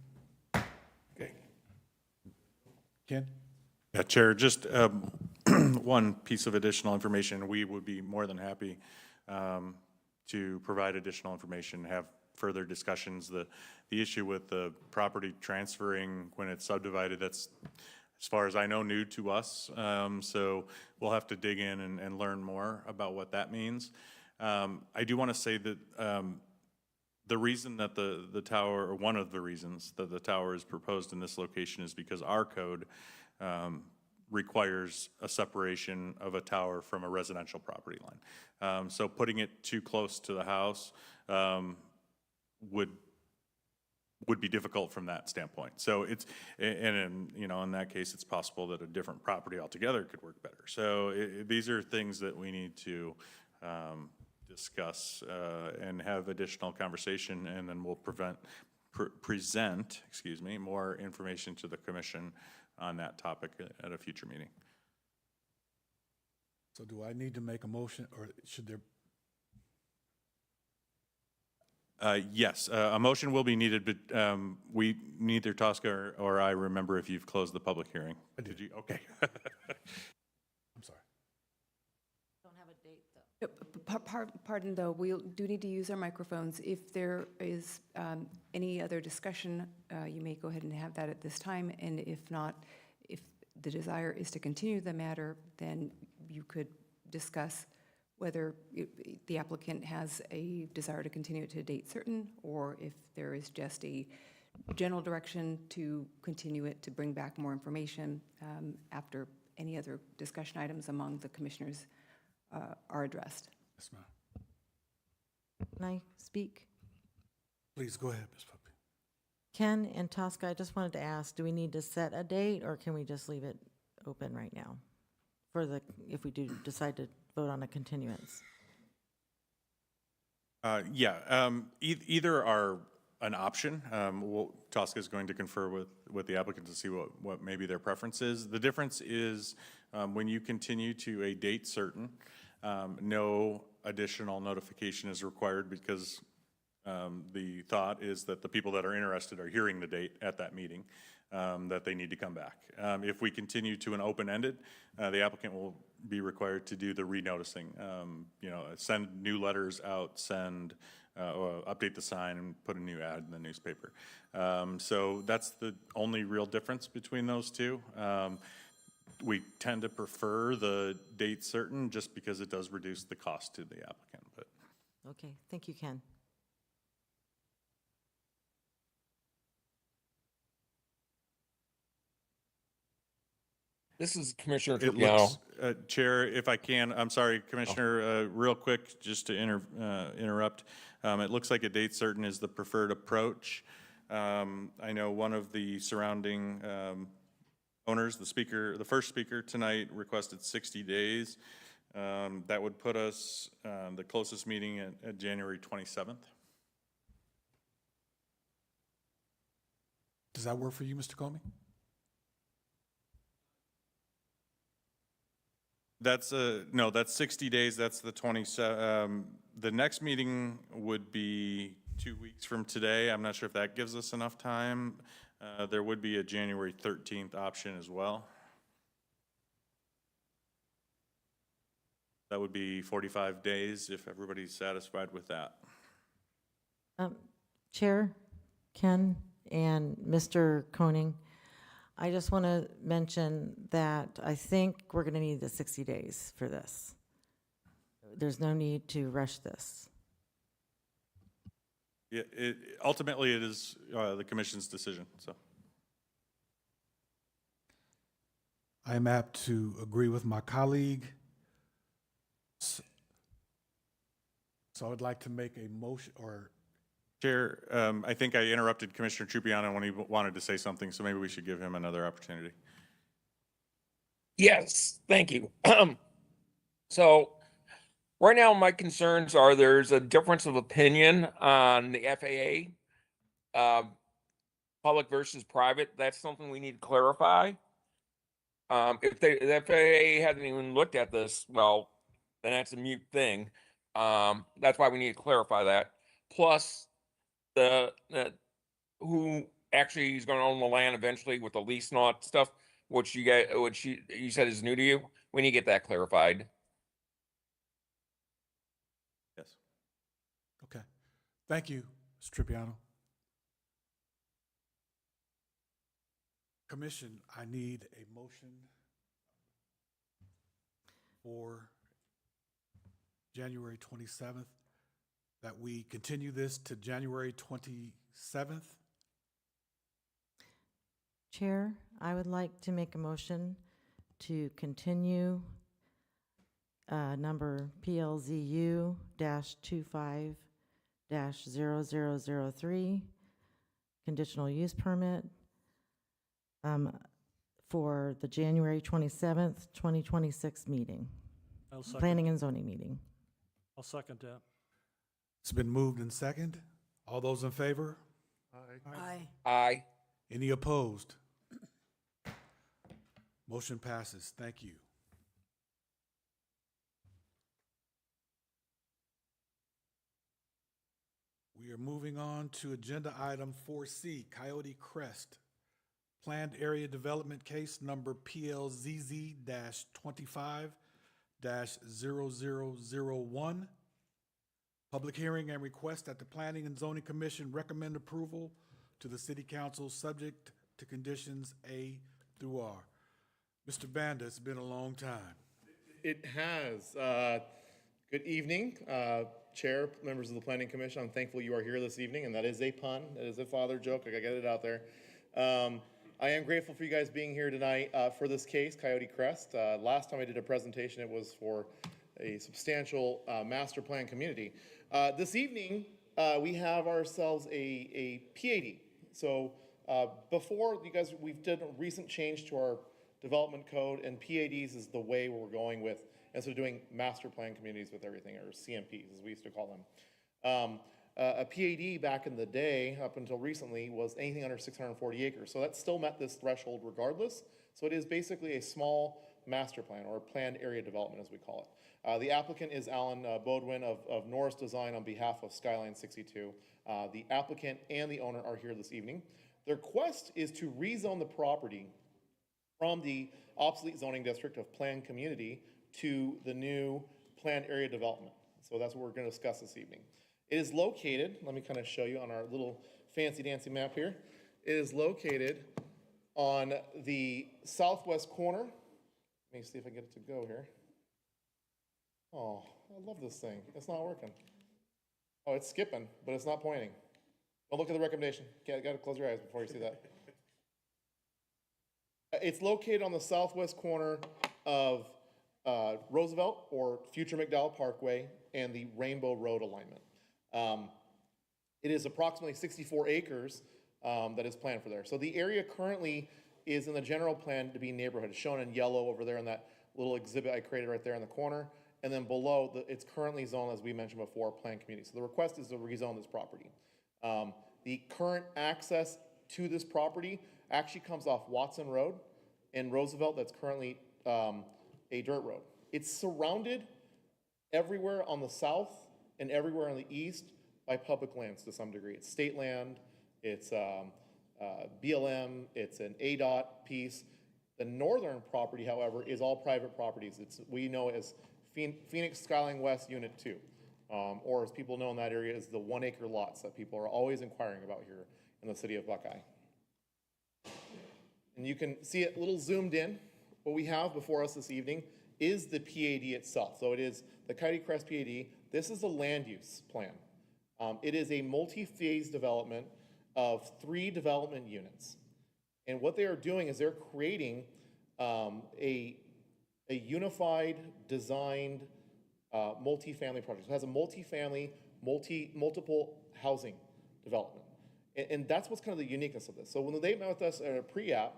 Okay. Ken? Yeah, Chair, just one piece of additional information. We would be more than happy to provide additional information, have further discussions. The issue with the property transferring when it's subdivided, that's, as far as I know, new to us. So we'll have to dig in and learn more about what that means. I do want to say that the reason that the tower, or one of the reasons that the tower is proposed in this location is because our code requires a separation of a tower from a residential property line. So putting it too close to the house would be difficult from that standpoint. So it's, and you know, in that case, it's possible that a different property altogether could work better. So these are things that we need to discuss and have additional conversation, and then we'll present, excuse me, more information to the commission on that topic at a future meeting. So do I need to make a motion, or should there? Yes, a motion will be needed, but we, neither Tosca or I remember if you've closed the public hearing. Did you? Okay. I'm sorry. Don't have a date, though. Pardon, though, we do need to use our microphones. If there is any other discussion, you may go ahead and have that at this time, and if not, if the desire is to continue the matter, then you could discuss whether the applicant has a desire to continue it to a date certain, or if there is just a general direction to continue it, to bring back more information after any other discussion items among the commissioners are addressed. Yes, ma'am. Can I speak? Please go ahead, Ms. Puppy. Ken and Tosca, I just wanted to ask, do we need to set a date, or can we just leave it open right now for the, if we do decide to vote on a continuance? Either are an option. Tosca is going to confer with the applicant to see what maybe their preference is. The difference is when you continue to a date certain, no additional notification is required because the thought is that the people that are interested are hearing the date at that meeting, that they need to come back. If we continue to an open-ended, the applicant will be required to do the renoticing, send new letters out, or update the sign and put a new ad in the newspaper. So that's the only real difference between those two. We tend to prefer the date certain just because it does reduce the cost to the applicant. But Okay, thank you, Ken. This is Commissioner it Trupiano. looks, Chair, if I can, I'm sorry, Commissioner, real quick, just to interrupt. It looks like a date certain is the preferred approach. I know one of the surrounding owners, the first speaker tonight requested 60 days. That would put us, the closest meeting at January 27th. Does that work for you, Mr. Comey? No, that's 60 days, that's the 27th. The next meeting would be 2 weeks from today. I'm not sure if that gives us enough time. There would be a January 13th option as well. That would be 45 days if everybody's satisfied with that. Chair, Ken, and Mr. Koenig, I just want to mention that I think we're going to need the 60 days for this. There's no need to rush this. Yeah, ultimately, it is the commission's decision, so. I am apt to agree with my colleague. So I would like to make a motion, or Chair, I think I interrupted Commissioner Trupiano when he wanted to say something, so maybe we should give him another opportunity. Yes, thank you. So right now, my concerns are there's a difference of opinion on the FAA, public versus private. That's something we need to clarify. If the FAA hasn't even looked at this, well, then that's a mute thing. That's why we need to clarify that. Plus, who actually is going to own the land eventually with the lease and all that stuff, which you said is new to you. We need to get that clarified. Yes. okay. Thank you, Mr. Tripiano. Commission, I need a motion for January 27th, that we continue this to January 27th. Chair, I would like to make a motion to continue number PLZU-25-0003, conditional use permit, for the January 27th, 2026 meeting, planning and zoning meeting. I'll second that. It's been moved and second. All those in favor? Aye. Aye. Any opposed? Motion passes. Thank you. We are moving on to agenda item 4C, Coyote Crest. Planned Area Development Case Number PLZZ-25-0001. Public hearing and request that the Planning and Zoning Commission recommend approval to the City Council, subject to conditions A through R. Mr. Banda, it's been a long time. It has. Good evening, Chair, members of the Planning Commission. I'm thankful you are here this evening, and that is a pun. That is a father joke. I gotta get it out there. I am grateful for you guys being here tonight for this case, Coyote Crest. Last time I did a presentation, it was for a substantial master plan community. This evening, we have ourselves a PAD. So before you guys, we've done a recent change to our development code, and PADs is the way we're going with, instead of doing master plan communities with everything, or CMPs, as we used to call them. A PAD back in the day, up until recently, was anything under 640 acres. So that still met this threshold regardless. So it is basically a small master plan, or a planned area development, as we call it. The applicant is Alan Bodwin of Norris Design on behalf of Skyline 62. The applicant and the owner are here this evening. Their request is to rezone the property from the obsolete zoning district of planned community to the new planned area development. So that's what we're going to discuss this evening. It is located, let me kind of show you on our little fancy dancy map here. It is located on the southwest corner. Let me see if I can get it to go here. Oh, I love this thing. It's not working. Oh, it's skipping, but it's not pointing. Don't look at the recommendation. Okay, got to close your eyes before you see that. It's located on the southwest corner of Roosevelt, or future McDowell Parkway, and the Rainbow Road alignment. It is approximately 64 acres that is planned for there. So the area currently is in the general plan to be neighborhood. It's shown in yellow over there in that little exhibit I created right there in the corner. And then below, it's currently zoned, as we mentioned before, planned community. So the request is to rezone this property. The current access to this property actually comes off Watson Road in Roosevelt. That's currently a dirt road. It's surrounded everywhere on the south and everywhere on the east by public lands to some degree. It's state land, it's BLM, it's an ADOT piece. The northern property, however, is all private properties. We know it as Phoenix Skyline West Unit 2, or as people know in that area, is the 1 acre lots that people are always inquiring about here in the city of Buckeye. And you can see it a little zoomed in. What we have before us this evening is the PAD itself. So it is the Coyote Crest PAD. This is the land use plan. It is a multi-phase development of 3 development units. And what they are doing is they're creating a unified, designed multifamily project. It has a multifamily, multiple housing development. And that's what's kind of the uniqueness of this. So when they met with us at a pre-app,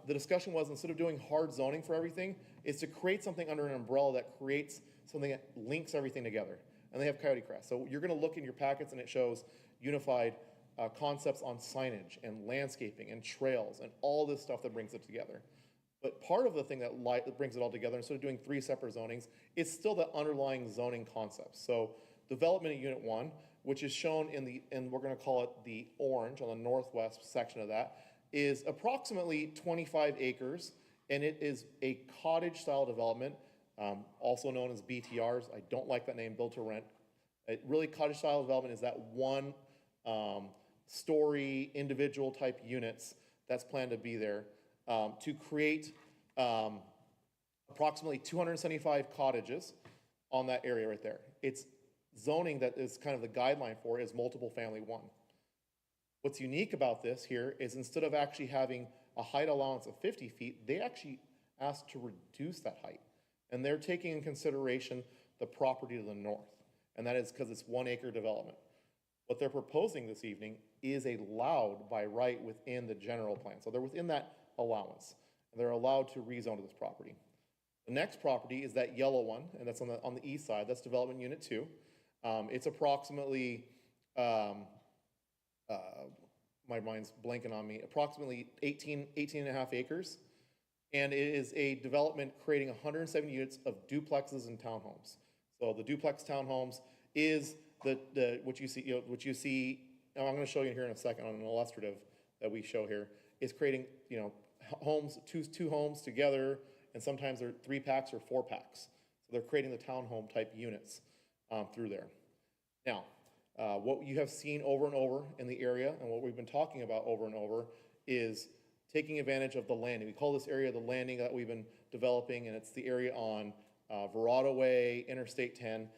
the discussion was, instead of doing hard zoning for everything, is to create something under an umbrella that creates something that links everything together. And they have Coyote Crest. So you're going to look in your packets and it shows unified concepts on signage and landscaping and trails and all this stuff that brings it together. But part of the thing that brings it all together, instead of doing 3 separate zonings, it's still the underlying zoning concepts. So development in Unit 1, which is shown in we're going to call it the orange on the northwest section of that, is approximately 25 acres, and it is a cottage-style development, also known as BTRs. I don't like that name, build to rent. Really, cottage-style development is that one story, individual type units that's planned to be there to create approximately 275 cottages on that area right there. It's zoning that is kind of the guideline for is multiple family 1. What's unique about this here is instead of actually having a height allowance of 50 feet, they actually asked to reduce that height. And they're taking in consideration the property to the north. And that is because it's 1 acre development. What they're proposing this evening is allowed by right within the general plan. So they're within that allowance. And they're allowed to rezone to this property. The next property is that yellow one, and that's on the east side. That's development unit 2. It's approximately, my mind's blanking on me, approximately 18 and a half acres. And it is a development creating 170 units of duplexes and townhomes. So the duplex townhomes is what you see, and I'm going to show you here in a second on an illustrative that we show here, is creating, homes, two homes together, and sometimes they're 3 packs or 4 packs. So they're creating the townhome type units through there. Now, what you have seen over and over in the area, and what we've been talking about over and over, is taking advantage of the landing. We call this area the landing that we've been developing, and it's the area on Verrado Way, Interstate 10.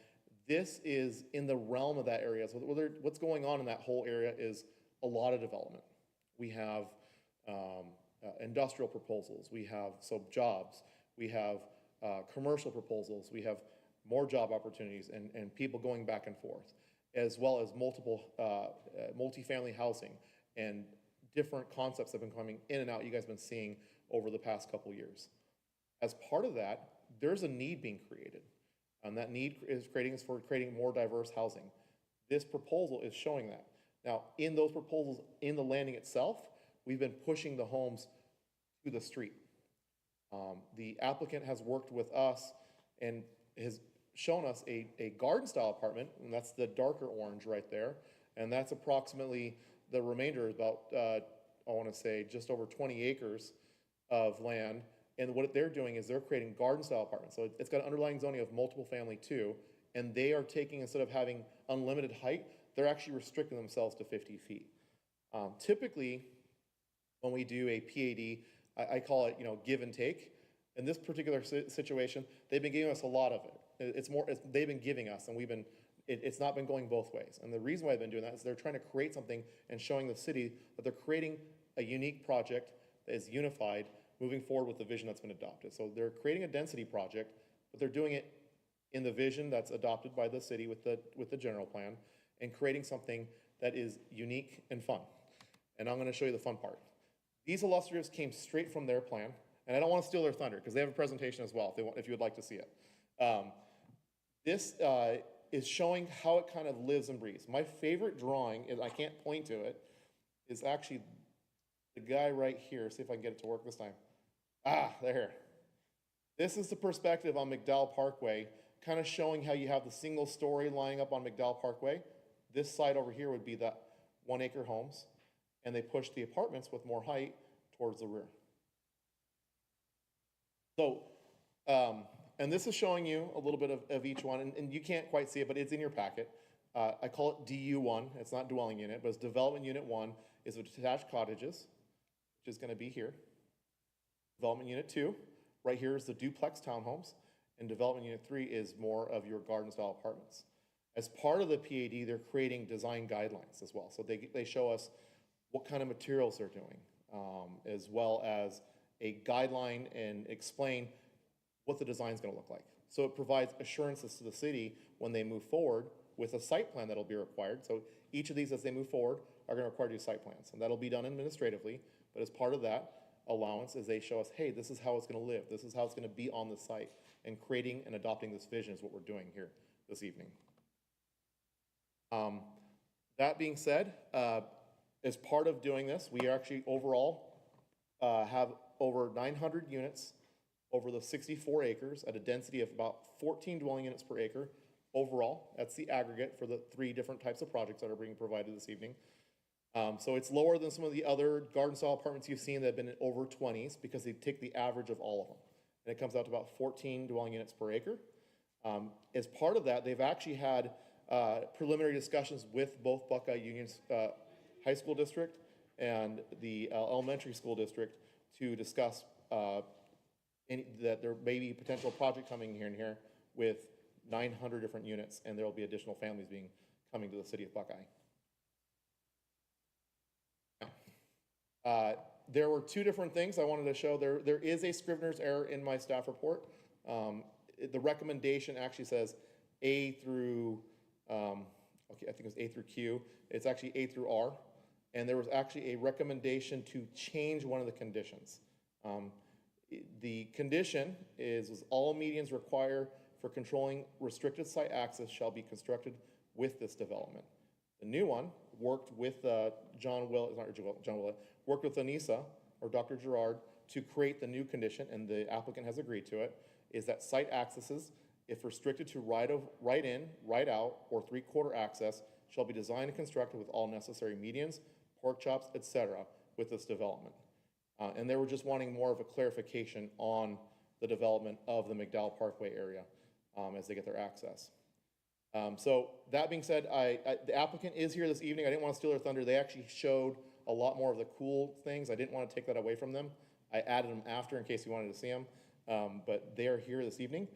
This is in the realm of that area. So what's going on in that whole area is a lot of development. We have industrial proposals, we have jobs, we have commercial proposals, we have more job opportunities and people going back and forth, as well as multifamily housing and different concepts that have been coming in and out you guys have been seeing over the past couple years. As part of that, there's a need being created. And that need is for creating more diverse housing. This proposal is showing that. Now, in those proposals, in the landing itself, we've been pushing the homes to the street. The applicant has worked with us and has shown us a garden-style apartment, and that's the darker orange right there. And that's approximately, the remainder is about, I want to say, just over 20 acres of land. And what they're doing is they're creating garden-style apartments. So it's got underlying zoning of multiple family too, and they are taking, instead of having unlimited height, they're actually restricting themselves to 50 feet. Typically, when we do a PAD, I call it, give and take. In this particular situation, they've been giving us a lot of it. They've been giving us, and it's not been going both ways. And the reason why they've been doing that is they're trying to create something and showing the city that they're creating a unique project that is unified, moving forward with the vision that's been adopted. So they're creating a density project, but they're doing it in the vision that's adopted by the city with the general plan, and creating something that is unique and fun. And I'm going to show you the fun part. These illustratives came straight from their plan, and I don't want to steal their thunder because they have a presentation as well if you would like to see it. This is showing how it kind of lives and breathes. My favorite drawing, and I can't point to it, is actually the guy right here. See if I can get it to work this time. There. This is the perspective on McDowell Parkway, kind of showing how you have the single story lining up on McDowell Parkway. This side over here would be the 1 acre homes, and they push the apartments with more height towards the rear. So, and this is showing you a little bit of each one, and you can't quite see it, but it's in your packet. I call it DU1. It's not dwelling unit, but it's development unit 1 is the detached cottages, which is going to be here. Development unit 2, right here is the duplex townhomes, and development unit 3 is more of your garden style apartments. As part of the PAD, they're creating design guidelines as well. So they show us what kind of materials they're doing, as well as a guideline and explain what the design is going to look like. So it provides assurances to the city when they move forward with a site plan that'll be required. So each of these, as they move forward, are going to require to do site plans, and that'll be done administratively. But as part of that allowance, is they show us, hey, this is how it's going to live. This is how it's going to be on the site. And creating and adopting this vision is what we're doing here this evening. That being said, as part of doing this, we actually overall have over 900 units over the 64 acres at a density of about 14 dwelling units per acre overall. That's the aggregate for the 3 different types of projects that are being provided this evening. So it's lower than some of the other garden style apartments you've seen that have been in over 20s because they take the average of all of them. And it comes out to about 14 dwelling units per acre. As part of that, they've actually had preliminary discussions with both Buckeye Union's high school district and the elementary school district to discuss that there may be a potential project coming here and here with 900 different units, and there will be additional families coming to the city of Buckeye. There were 2 different things I wanted to show. There is a Scrivener's error in my staff report. The recommendation actually says A through, okay, I think it was A through Q. It's actually A through R. And there was actually a recommendation to change one of the conditions. The condition is all medians required for controlling restricted site access shall be constructed with this development. The new one worked with John Willett, worked with Anissa or Dr. Gerard to create the new condition, and the applicant has agreed to it, is that site accesses, if restricted to right in, right out, or 3/4 access, shall be designed and constructed with all necessary medians, pork chops, etc. with this development. And they were just wanting more of a clarification on the development of the McDowell Parkway area as they get their access. So that being said, the applicant is here this evening. I didn't want to steal their thunder. They actually showed a lot more of the cool things. I didn't want to take that away from them. I added them after in case you wanted to see them. But they are here this evening.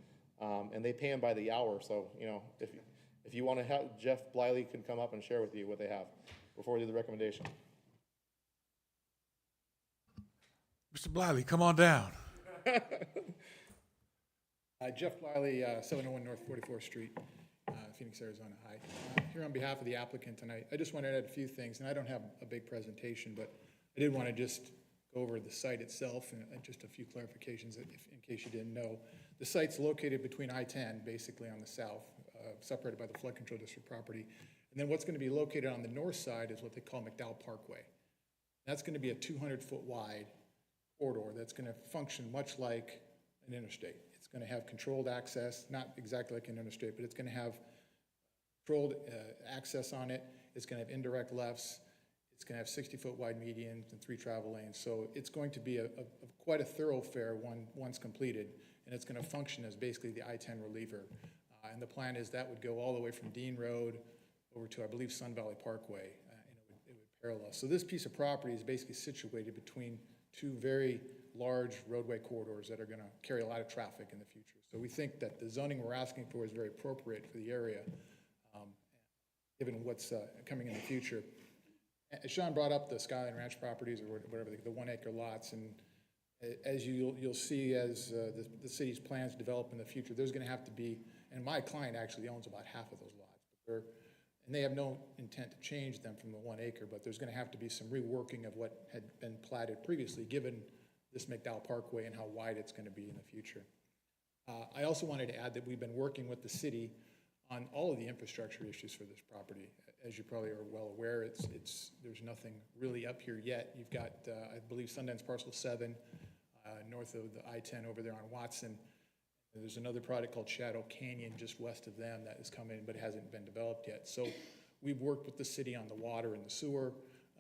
And they pay them by the hour, so, you know, if you want to have, Jeff Bliley can come up and share with you what they have before we do the recommendation. Mr. Bliley, come on down. Jeff Bliley, 701 North 44th Street, Phoenix, Arizona. Hi. Here on behalf of the applicant tonight. I just wanted to add a few things, and I don't have a big presentation, but I did want to just go over the site itself and just a few clarifications in case you didn't know. The site's located between I-10, basically on the south, separated by the flood control district property. And then what's going to be located on the north side is what they call McDowell Parkway. That's going to be a 200-foot wide corridor that's going to function much like an interstate. It's going to have controlled access, not exactly like an interstate, but it's going to have controlled access on it. It's going to have indirect lefts. It's going to have 60-foot wide medians and 3 travel lanes. So it's going to be quite a thoroughfare once completed, and it's going to function as basically the I-10 reliever. And the plan is that would go all the way from Dean Road over to, I believe, Sun Valley Parkway, and it would parallel. So this piece of property is basically situated between 2 very large roadway corridors that are going to carry a lot of traffic in the future. So we think that the zoning we're asking for is very appropriate for the area, given what's coming in the future. Sean brought up the Skyline Ranch properties, or whatever, the 1-acre lots, and as you'll see as the city's plans develop in the future, there's going to have to be, and my client actually owns about half of those lots, and they have no intent to change them from the 1 acre, but there's going to have to be some reworking of what had been platted previously, given this McDowell Parkway and how wide it's going to be in the future. I also wanted to add that we've been working with the city on all of the infrastructure issues for this property. As you probably are well aware, there's nothing really up here yet. You've got, I believe, Sundance Parcel 7, north of the I-10 over there on Watson. There's another project called Shadow Canyon just west of them that is coming, but hasn't been developed yet. So we've worked with the city on the water and the sewer.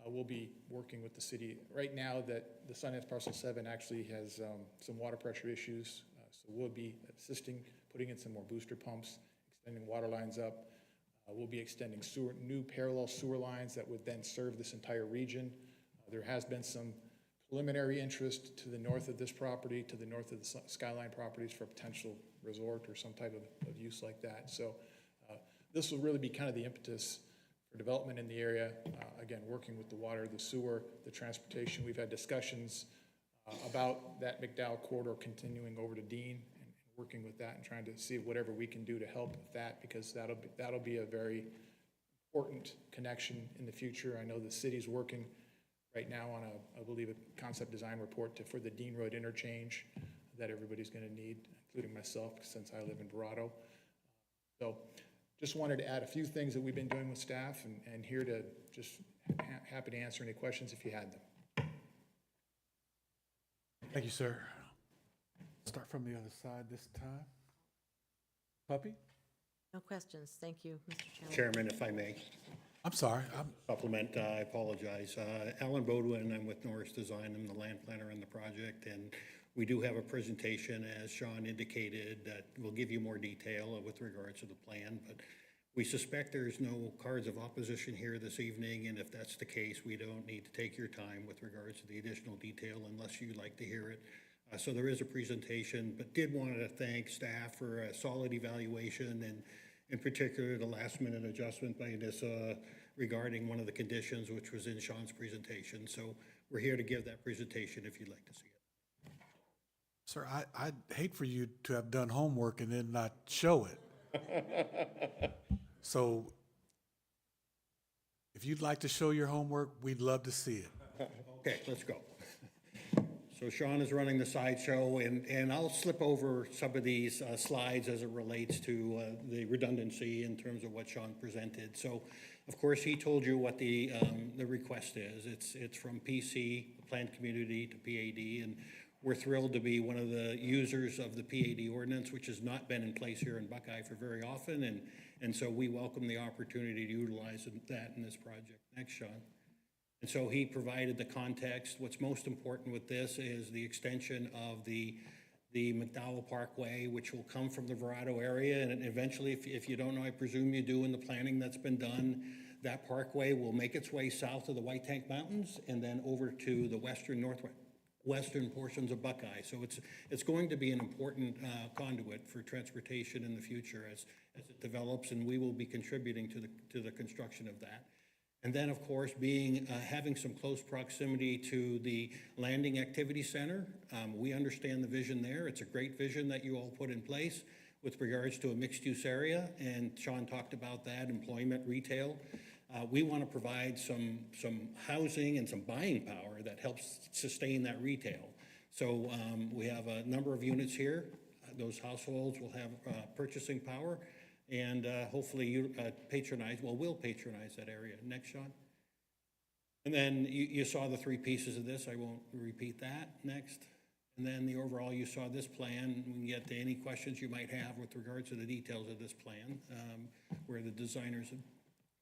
We'll be working with the city. Right now that the Sundance Parcel 7 actually has some water pressure issues, so we'll be assisting, putting in some more booster pumps, extending water lines up. We'll be extending new parallel sewer lines that would then serve this entire region. There has been some preliminary interest to the north of this property, to the north of the Skyline properties for a potential resort or some type of use like that. So this will really be kind of the impetus for development in the area. Again, working with the water, the sewer, the transportation. We've had discussions about that McDowell corridor continuing over to Dean, and working with that and trying to see whatever we can do to help with that, because that'll be a very important connection in the future. I know the city's working right now on I believe a concept design report for the Dean Road interchange that everybody's going to need, including myself, since I live in Verrado. So just wanted to add a few things that we've been doing with staff, and here to just happy to answer any questions if you had them. Thank you, sir. Start from the other side this time. Puppy? No questions. Thank you, Mr. Chairman. Chairman, if I may. I'm sorry. Supplement, I apologize. Alan Bodwin, I'm with Norris Design. I'm the land planner on the project, and we do have a presentation, as Sean indicated, that will give you more detail with regards to the plan, but we suspect there's no cards of opposition here this evening, and if that's the case, we don't need to take your time with regards to the additional detail unless you'd like to hear it. So there is a presentation, but did want to thank staff for a solid evaluation, and in particular, the last-minute adjustment by Anissa regarding one of the conditions, which was in Sean's presentation. So we're here to give that presentation if you'd like to see it. Sir, I'd hate for you to have done homework and then not show it. So if you'd like to show your homework, we'd love to see it. Okay, let's go. So Sean is running the slideshow, and I'll slip over some of these slides as it relates to the redundancy in terms of what Sean presented. So, of course, he told you what the request is. It's from PC, planned community, to PAD, and we're thrilled to be one of the users of the PAD ordinance, which has not been in place here in Buckeye for very often, and so we welcome the opportunity to utilize that in this project. Next, Sean. And so he provided the context. What's most important with this is the extension of the McDowell Parkway, which will come from the Verrado area. And eventually, if you don't know, I presume you do in the planning that's been done, that parkway will make its way south of the White Tank Mountains and then over to the western western portions of Buckeye. So it's going to be an important conduit for transportation in the future as it develops, and we will be contributing to the construction of that. And then, of course, having some close proximity to the Landing Activity Center. We understand the vision there. It's a great vision that you all put in place with regards to a mixed-use area, and Sean talked about that, employment, retail. We want to provide some housing and some buying power that helps sustain that retail. So we have a number of units here. Those households will have purchasing power, and hopefully you will patronize that area. Next, Sean. And then you saw the three pieces of this. I won't repeat that. Next. And then the overall, you saw this plan. We can get to any questions you might have with regards to the details of this plan, where the designers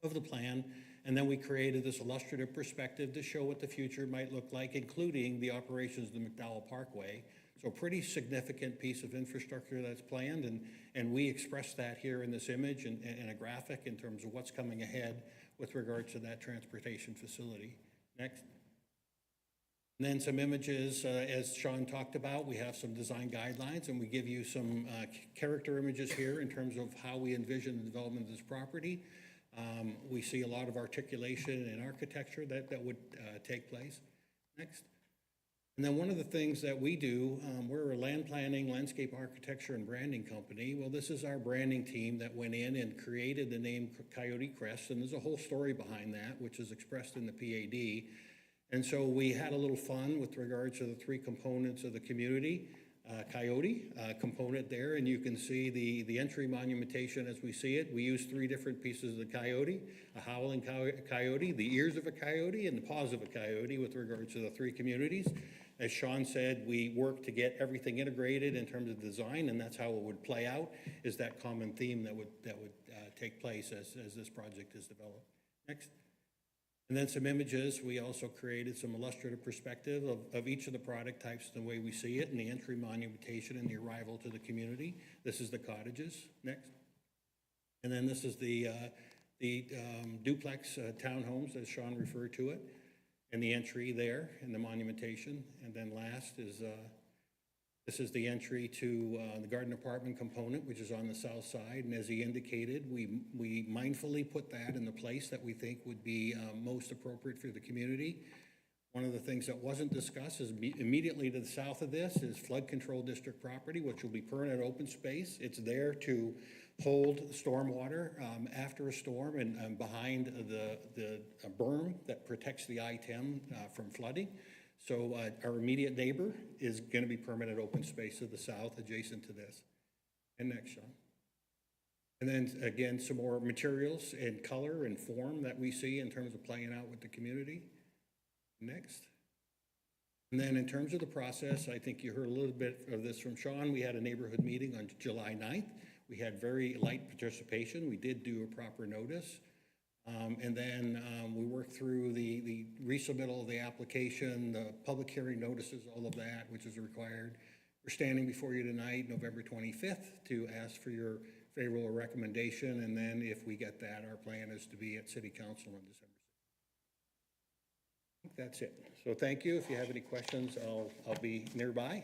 of the plan. And then we created this illustrative perspective to show what the future might look like, including the operations of the McDowell Parkway. So a pretty significant piece of infrastructure that's planned, and we express that here in this image and a graphic in terms of what's coming ahead with regards to that transportation facility. Next. And then some images, as Sean talked about, we have some design guidelines, and we give you some character images here in terms of how we envision the development of this property. We see a lot of articulation and architecture that would take place. Next. And then one of the things that we do, we're a land planning, landscape architecture, and branding company. Well, this is our branding team that went in and created the name Coyote Crest, and there's a whole story behind that, which is expressed in the PAD. And so we had a little fun with regards to the three components of the community. Coyote component there, and you can see the entry monumentation as we see it. We use three different pieces of the coyote: a howling coyote, the ears of a coyote, and the paws of a coyote with regards to the three communities. As Sean said, we work to get everything integrated in terms of design, and that's how it would play out, is that common theme that would take place as this project is developed. Next. And then some images. We also created some illustrative perspective of each of the product types, the way we see it, and the entry monumentation and the arrival to the community. This is the cottages. Next. And then this is the duplex townhomes, as Sean referred to it, and the entry there and the monumentation. And then last is this is the entry to the garden apartment component, which is on the south side. And as he indicated, we mindfully put that in the place that we think would be most appropriate for the community. One of the things that wasn't discussed is immediately to the south of this is flood control district property, which will be permanent open space. It's there to hold stormwater after a storm and behind the berm that protects the I-10 from flooding. So our immediate neighbor is going to be permanent open space to the south adjacent to this. And next, Sean. And then again, some more materials and color and form that we see in terms of playing out with the community. Next. And then in terms of the process, I think you heard a little bit of this from Sean. We had a neighborhood meeting on July 9th. We had very light participation. We did do a proper notice. And then we worked through the resubmittal of the application, the public hearing notices, all of that, which is required. We're standing before you tonight, November 25th, to ask for your favorable recommendation. And then if we get that, our plan is to be at City Council on December 6th. I think that's it. So thank you. If you have any questions, I'll be nearby.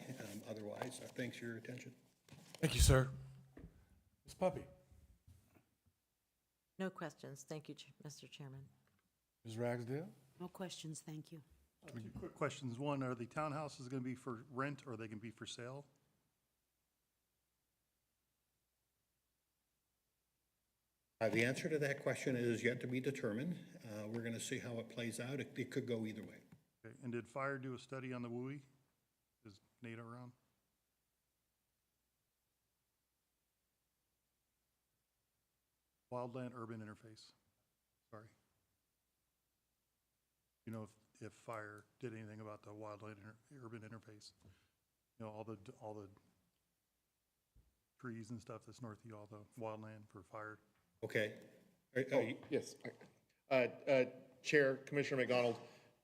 Otherwise, thanks for your attention. Thank you, sir. Ms. Puppy. No questions. Thank you, Mr. Chairman. Ms. Ragsdale? No questions, thank you. Two quick questions. One, are the townhouses going to be for rent or are they going to be for sale? The answer to that question is yet to be determined. We're going to see how it plays out. It could go either way. Okay. And did fire do a study on the WUI? Is Nate around? Wildland urban interface. Sorry. You know if fire did anything about the wildland urban interface? You know, all the trees and stuff that's north of you, all the wildland for fire. Okay. Yes. Chair, Commissioner McDonald,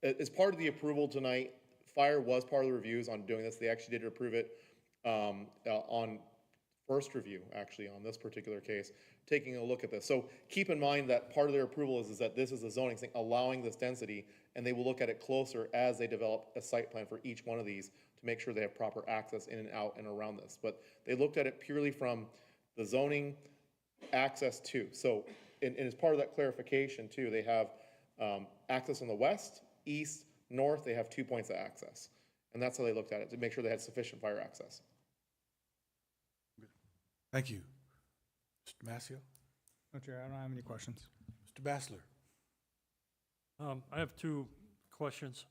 as part of the approval tonight, fire was part of the reviews on doing this. They actually did approve it for first review, actually, on this particular case, taking a look at this. So keep in mind that part of their approval is that this is a zoning thing, allowing this density, and they will look at it closer as they develop a site plan for each one of these to make sure they have proper access in and out and around this. But they looked at it purely from the zoning access to. So, and as part of that clarification too, they have access on the west, east, north, they have 2 points of access. And that's how they looked at it, to make sure they had sufficient fire access. Thank you. Mr. Massio? No, Chair, I don't have any questions. Mr. Bassler? I have two questions.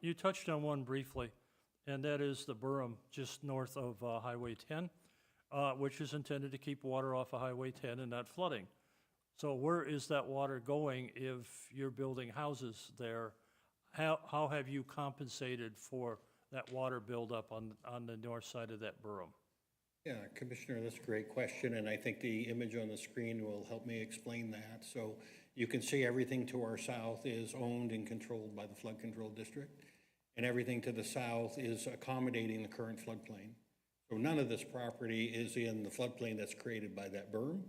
You touched on one briefly, and that is the berm just north of Highway 10, which is intended to keep water off of Highway 10 and not flooding. So where is that water going if you're building houses there? How have you compensated for that water buildup on the north side of that berm? Yeah, Commissioner, that's a great question, and I think the image on the screen will help me explain that. So you can see everything to our south is owned and controlled by the Flood Control District, and everything to the south is accommodating the current floodplain. So none of this property is in the floodplain that's created by that berm.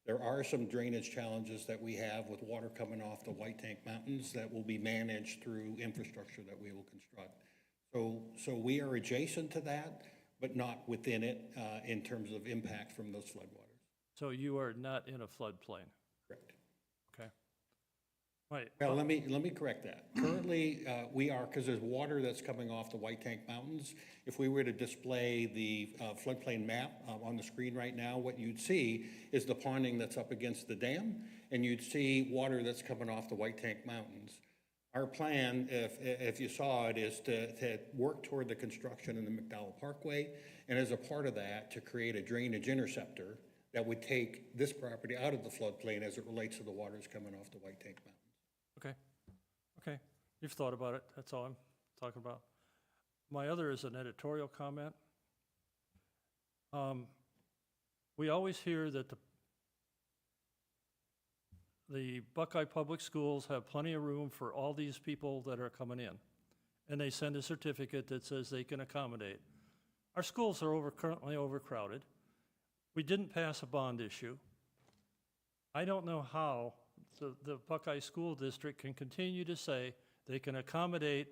There are some drainage challenges that we have with water coming off the White Tank Mountains that will be managed through infrastructure that we will construct. So we are adjacent to that, but not within it in terms of impact from those floodwaters. So you are not in a floodplain? Correct. Okay. Right. Well, let me correct that. Currently, we are, because there's water that's coming off the White Tank Mountains. If we were to display the floodplain map on the screen right now, what you'd see is the ponding that's up against the dam, and you'd see water that's coming off the White Tank Mountains. Our plan, if you saw it, is to work toward the construction in the McDowell Parkway, and as a part of that, to create a drainage interceptor that would take this property out of the floodplain as it relates to the waters coming off the White Tank Mountains. Okay, okay, you've thought about it, that's all I'm talking about. My other is an editorial comment. We always hear that the Buckeye Public Schools have plenty of room for all these people that are coming in, and they send a certificate that says they can accommodate. Our schools are currently overcrowded. We didn't pass a bond issue. I don't know how the Buckeye School District can continue to say they can accommodate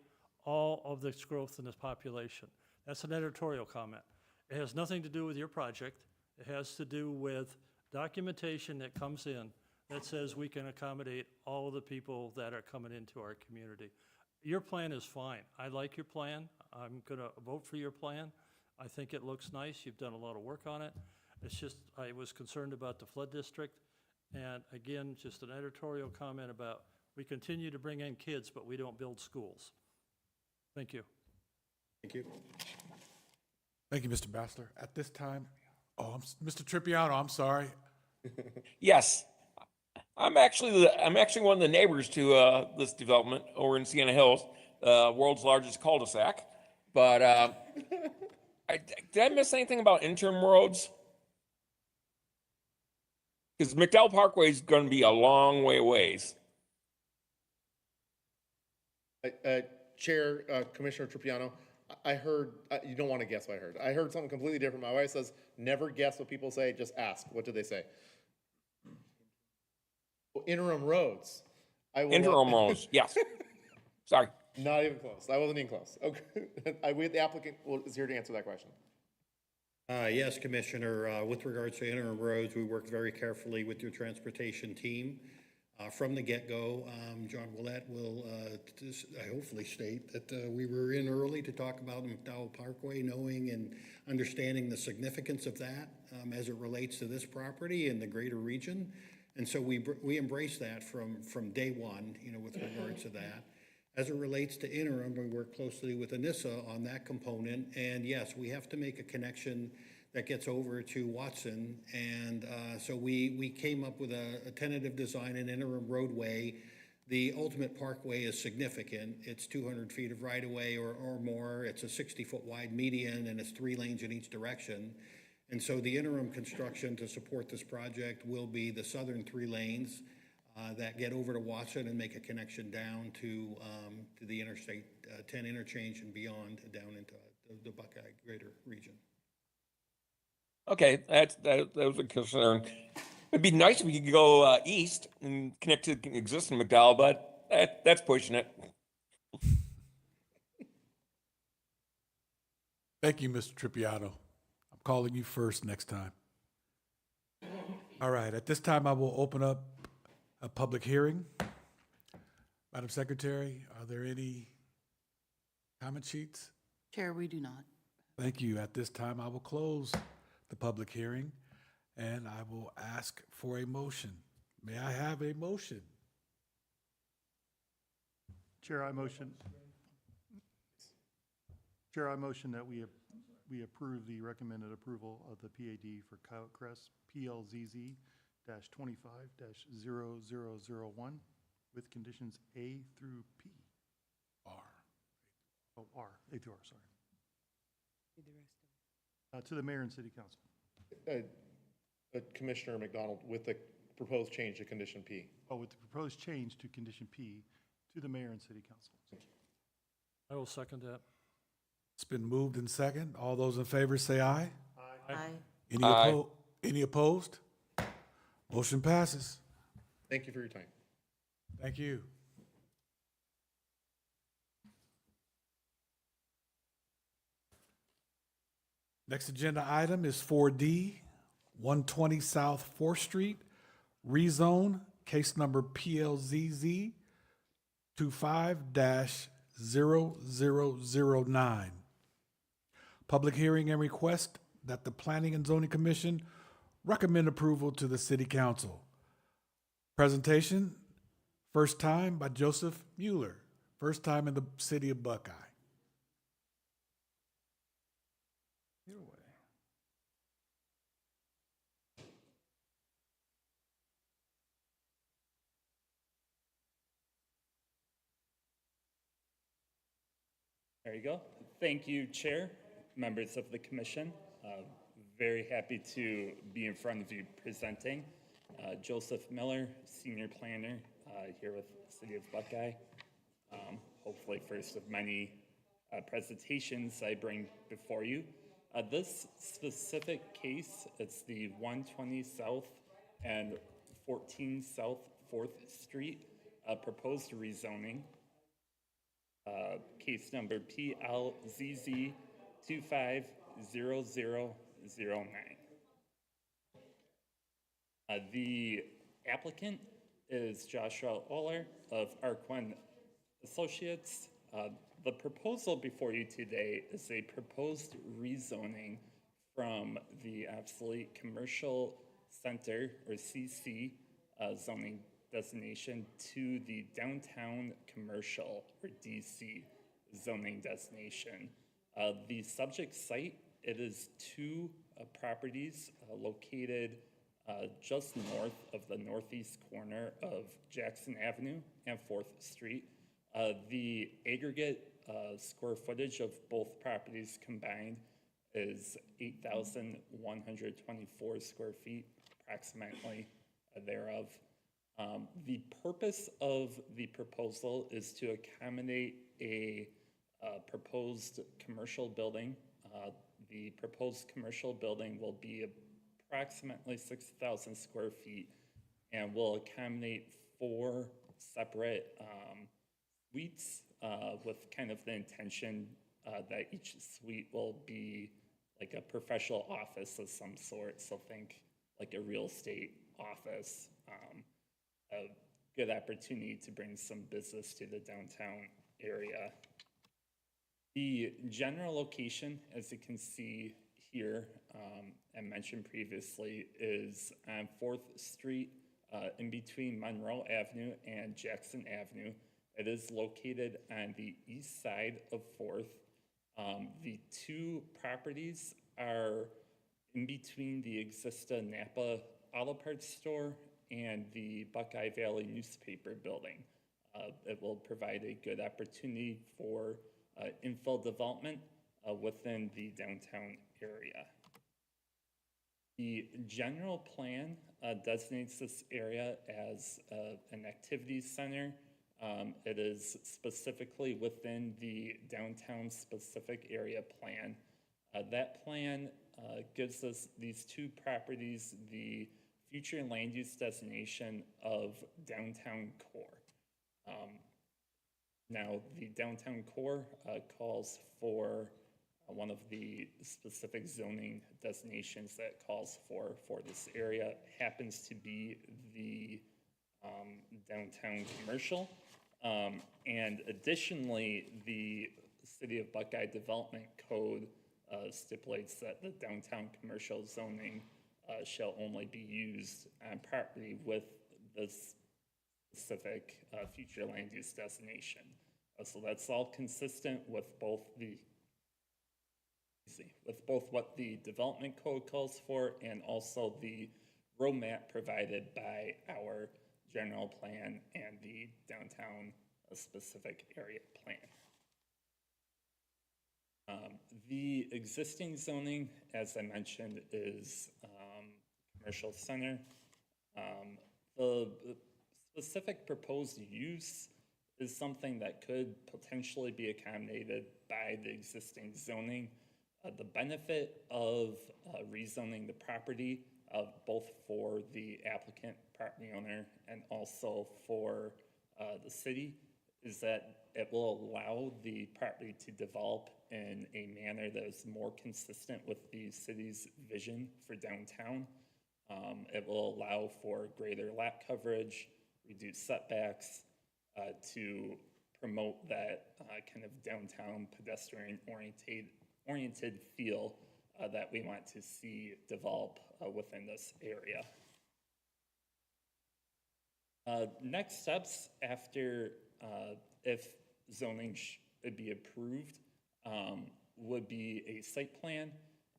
all of this growth in this population. That's an editorial comment. It has nothing to do with your project. It has to do with documentation that comes in that says we can accommodate all of the people that are coming into our community. Your plan is fine. I like your plan. I'm gonna vote for your plan. I think it looks nice. You've done a lot of work on it. It's just, I was concerned about the flood district. And again, just an editorial comment about we continue to bring in kids, but we don't build schools. Thank you. Thank you. Thank you, Mr. Bassler. At this time, Mr. Tripiano, I'm sorry. Yes, I'm actually one of the neighbors to this development over in Sienna Hills, world's largest cul-de-sac. But did I miss anything about interim roads? Because McDowell Parkway is going to be a long ways. Chair, Commissioner Tripiano, I heard, you don't want to guess what I heard. I heard something completely different. My wife says, never guess what people say, just ask. What did they say? Interim roads. Interim roads, yes. Sorry. Not even close. I wasn't even close. Okay. The applicant is here to answer that question. Yes, Commissioner. With regards to interim roads, we worked very carefully with your transportation team. From the get-go, John Willett will hopefully state that we were in early to talk about the McDowell Parkway, knowing and understanding the significance of that as it relates to this property and the greater region. And so we embrace that from day one, with regards to that. As it relates to interim, we work closely with Anissa on that component. And yes, we have to make a connection that gets over to Watson. And so we came up with a tentative design, an interim roadway. The ultimate parkway is significant. It's 200 feet of right-of-way or more. It's a 60-foot wide median, and it's 3 lanes in each direction. And so the interim construction to support this project will be the southern 3 lanes that get over to Watson and make a connection down to the Interstate 10 interchange and beyond down into the Buckeye greater region. Okay, that was a concern. It'd be nice if we could go east and connect to the existing McDowell, but that's pushing it. Thank you, Mr. Tripiato. I'm calling you first next time. All right, at this time, I will open up a public hearing. Madam Secretary, are there any comment sheets? Chair, we do not. Thank you. At this time, I will close the public hearing, and I will ask for a motion. May I have a motion? Chair, I motion that we approve the recommended approval of the PAD for Coyote Crest PLZZ-25-0001 with conditions A through P. A through R, sorry. To the mayor and city council. Commissioner McDonald, with the proposed change to condition P. Oh, with the proposed change to condition P to the mayor and city council. I will second that. It's been moved and second. All those in favor say aye. Aye. Any opposed? Motion passes. Thank you for your time. Thank you. Next agenda item is 4D, 120 South 4th Street, rezone, case number PLZZ 25-0009. Public hearing and request that the Planning and Zoning Commission recommend approval to the City Council. Presentation, first time by Joseph Mueller, first time in the city of Buckeye. There you go. Thank you, Chair, members of the commission. Very happy to be in front of you presenting. Joseph Miller, senior planner here with the City of Buckeye. Hopefully first of many presentations I bring before you. This specific case, it's the 120 South and 14 South 4th Street proposed rezoning. Case number PLZZ 250009. The applicant is Joshua Oller of Arquin Associates. The proposal before you today is a proposed rezoning from the obsolete commercial center, or CC, zoning designation to the downtown commercial, or DC, zoning designation. The subject site, it is two properties located just north of the northeast corner of Jackson Avenue and 4th Street. The aggregate square footage of both properties combined is 8,124 square feet, approximately thereof. The purpose of the proposal is to accommodate a proposed commercial building. The proposed commercial building will be approximately 6,000 square feet and will accommodate 4 separate suites with kind of the intention that each suite will be like a professional office of some sort. So think like a real estate office. A good opportunity to bring some business to the downtown area. The general location, as you can see here and mentioned previously, is on 4th Street in between Monroe Avenue and Jackson Avenue. It is located on the east side of 4th. The two properties are in between the existing Napa Auto Parts store and the Buckeye Valley newspaper building. It will provide a good opportunity for infill development within the downtown area. The general plan designates this area as an activities center. It is specifically within the downtown specific area plan. That plan gives us these two properties the future land use designation of downtown core. Now, the downtown core calls for one of the specific zoning designations that calls for this area happens to be the downtown commercial. And additionally, the City of Buckeye Development Code stipulates that the downtown commercial zoning shall only be used on property with this specific future land use designation. So that's all consistent with both what the development code calls for and also the roadmap provided by our general plan and the downtown specific area plan. The existing zoning, as I mentioned, is commercial center. The specific proposed use is something that could potentially be accommodated by the existing zoning. The benefit of rezoning the property, both for the applicant property owner and also for the city, is that it will allow the property to develop in a manner that is more consistent with the city's vision for downtown. It will allow for greater lot coverage, reduced setbacks, to promote that kind of downtown pedestrian oriented feel that we want to see develop within this area. Next steps after, if zoning should be approved, would be a site plan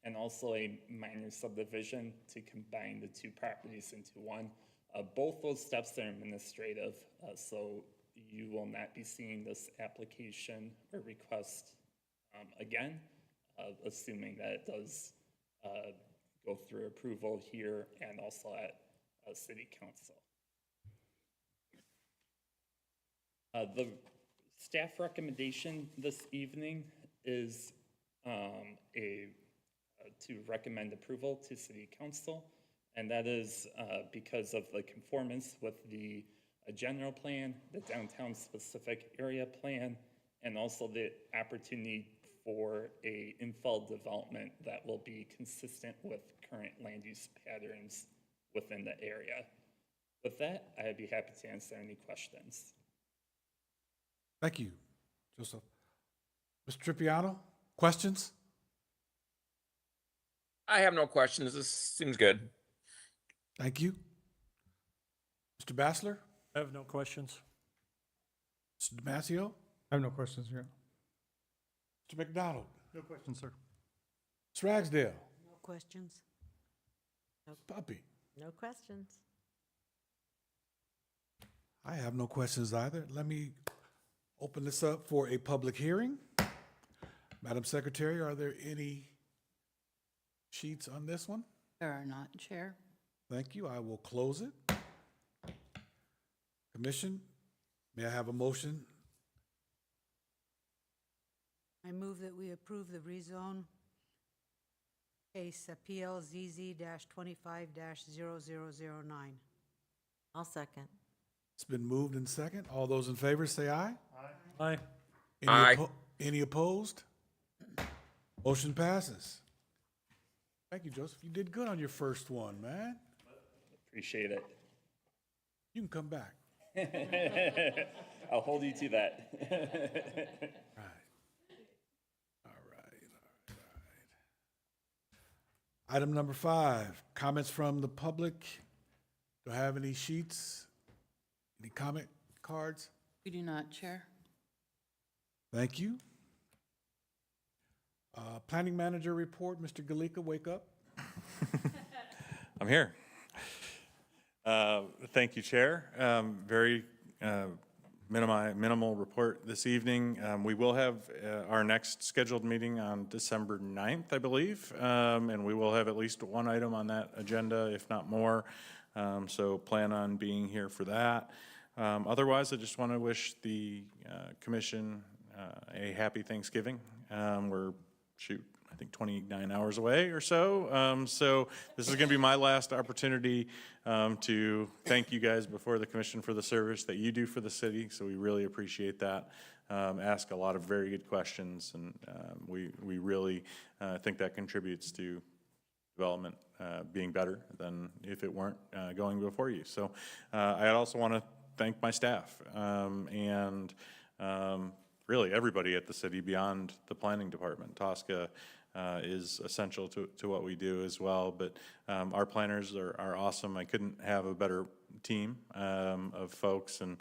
and also a minor subdivision to combine the two properties into one. Both those steps are administrative, so you will not be seeing this application or request again, assuming that it does go through approval here and also at City Council. The staff recommendation this evening is to recommend approval to City Council, and that is because of the conformance with the general plan, the downtown specific area plan, and also the opportunity for a infill development that will be consistent with current land use patterns within the area. With that, I'd be happy to answer any questions. Thank you, Joseph. Mr. Tripiano, questions? I have no questions. This seems good. Thank you. Mr. Bassler? I have no questions. Mr. Damasio? I have no questions, yeah. Mr. McDonald? No questions, sir. Ms. Ragsdale? No questions? Puppy? No questions. I have no questions either. Let me open this up for a public hearing. Madam Secretary, are there any sheets on this one? There are not, Chair. Thank you. I will close it. Commission, may I have a motion? I move that we approve the rezone case PLZZ-25-0009. I'll second. It's been moved and second. All those in favor say aye. Aye. Any opposed? Motion passes. Thank you, Joseph. You did good on your first one, man. Appreciate it. You can come back. I'll hold you to that. All right. Item number 5, comments from the public. Do I have any sheets? Any comment cards? We do not, Chair. Thank you. Planning manager report, Mr. Galika, wake up. I'm here. Thank you, Chair. Very minimal report this evening. We will have our next scheduled meeting on December 9th, I believe, and we will have at least one item on that agenda, if not more. So plan on being here for that. Otherwise, I just want to wish the commission a happy Thanksgiving. We're I think 29 hours away or so. So this is going to be my last opportunity to thank you guys before the commission for the service that you do for the city. So we really appreciate that. Ask a lot of very good questions, and we really think that contributes to development being better than if it weren't going before you. So I also want to thank my staff and really everybody at the city beyond the planning department. Tosca is essential to what we do as well, but our planners are awesome. I couldn't have a better team of folks, and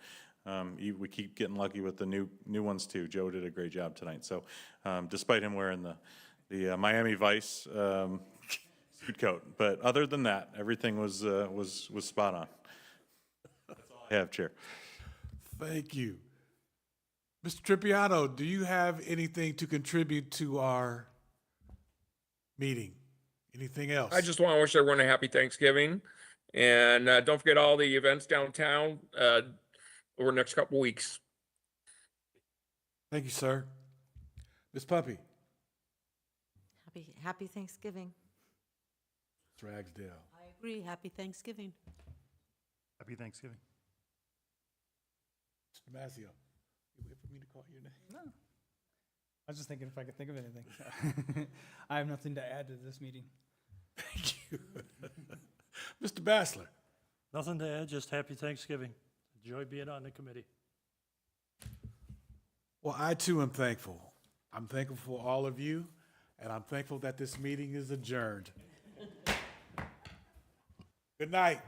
we keep getting lucky with the new ones too. Joe did a great job tonight. So despite him wearing the Miami Vice suit coat, but other than that, everything was spot on. That's all I have, Chair. Thank you. Mr. Tripiano, do you have anything to contribute to our meeting? Anything else? I just want to wish everyone a happy Thanksgiving, and don't forget all the events downtown over the next couple weeks. Thank you, sir. Ms. Puppy? Happy Thanksgiving. Ragsdale. I agree. Happy Thanksgiving. Happy Thanksgiving. Mr. Mazzio? You wait for me to call your name? No. I was just thinking if I could think of anything. I have nothing to add to this meeting. Thank you. Mr. Bassler? Nothing to add, just happy Thanksgiving. Enjoy being on the committee. Well, I too am thankful. I'm thankful for all of you, and I'm thankful that this meeting is adjourned. Good night.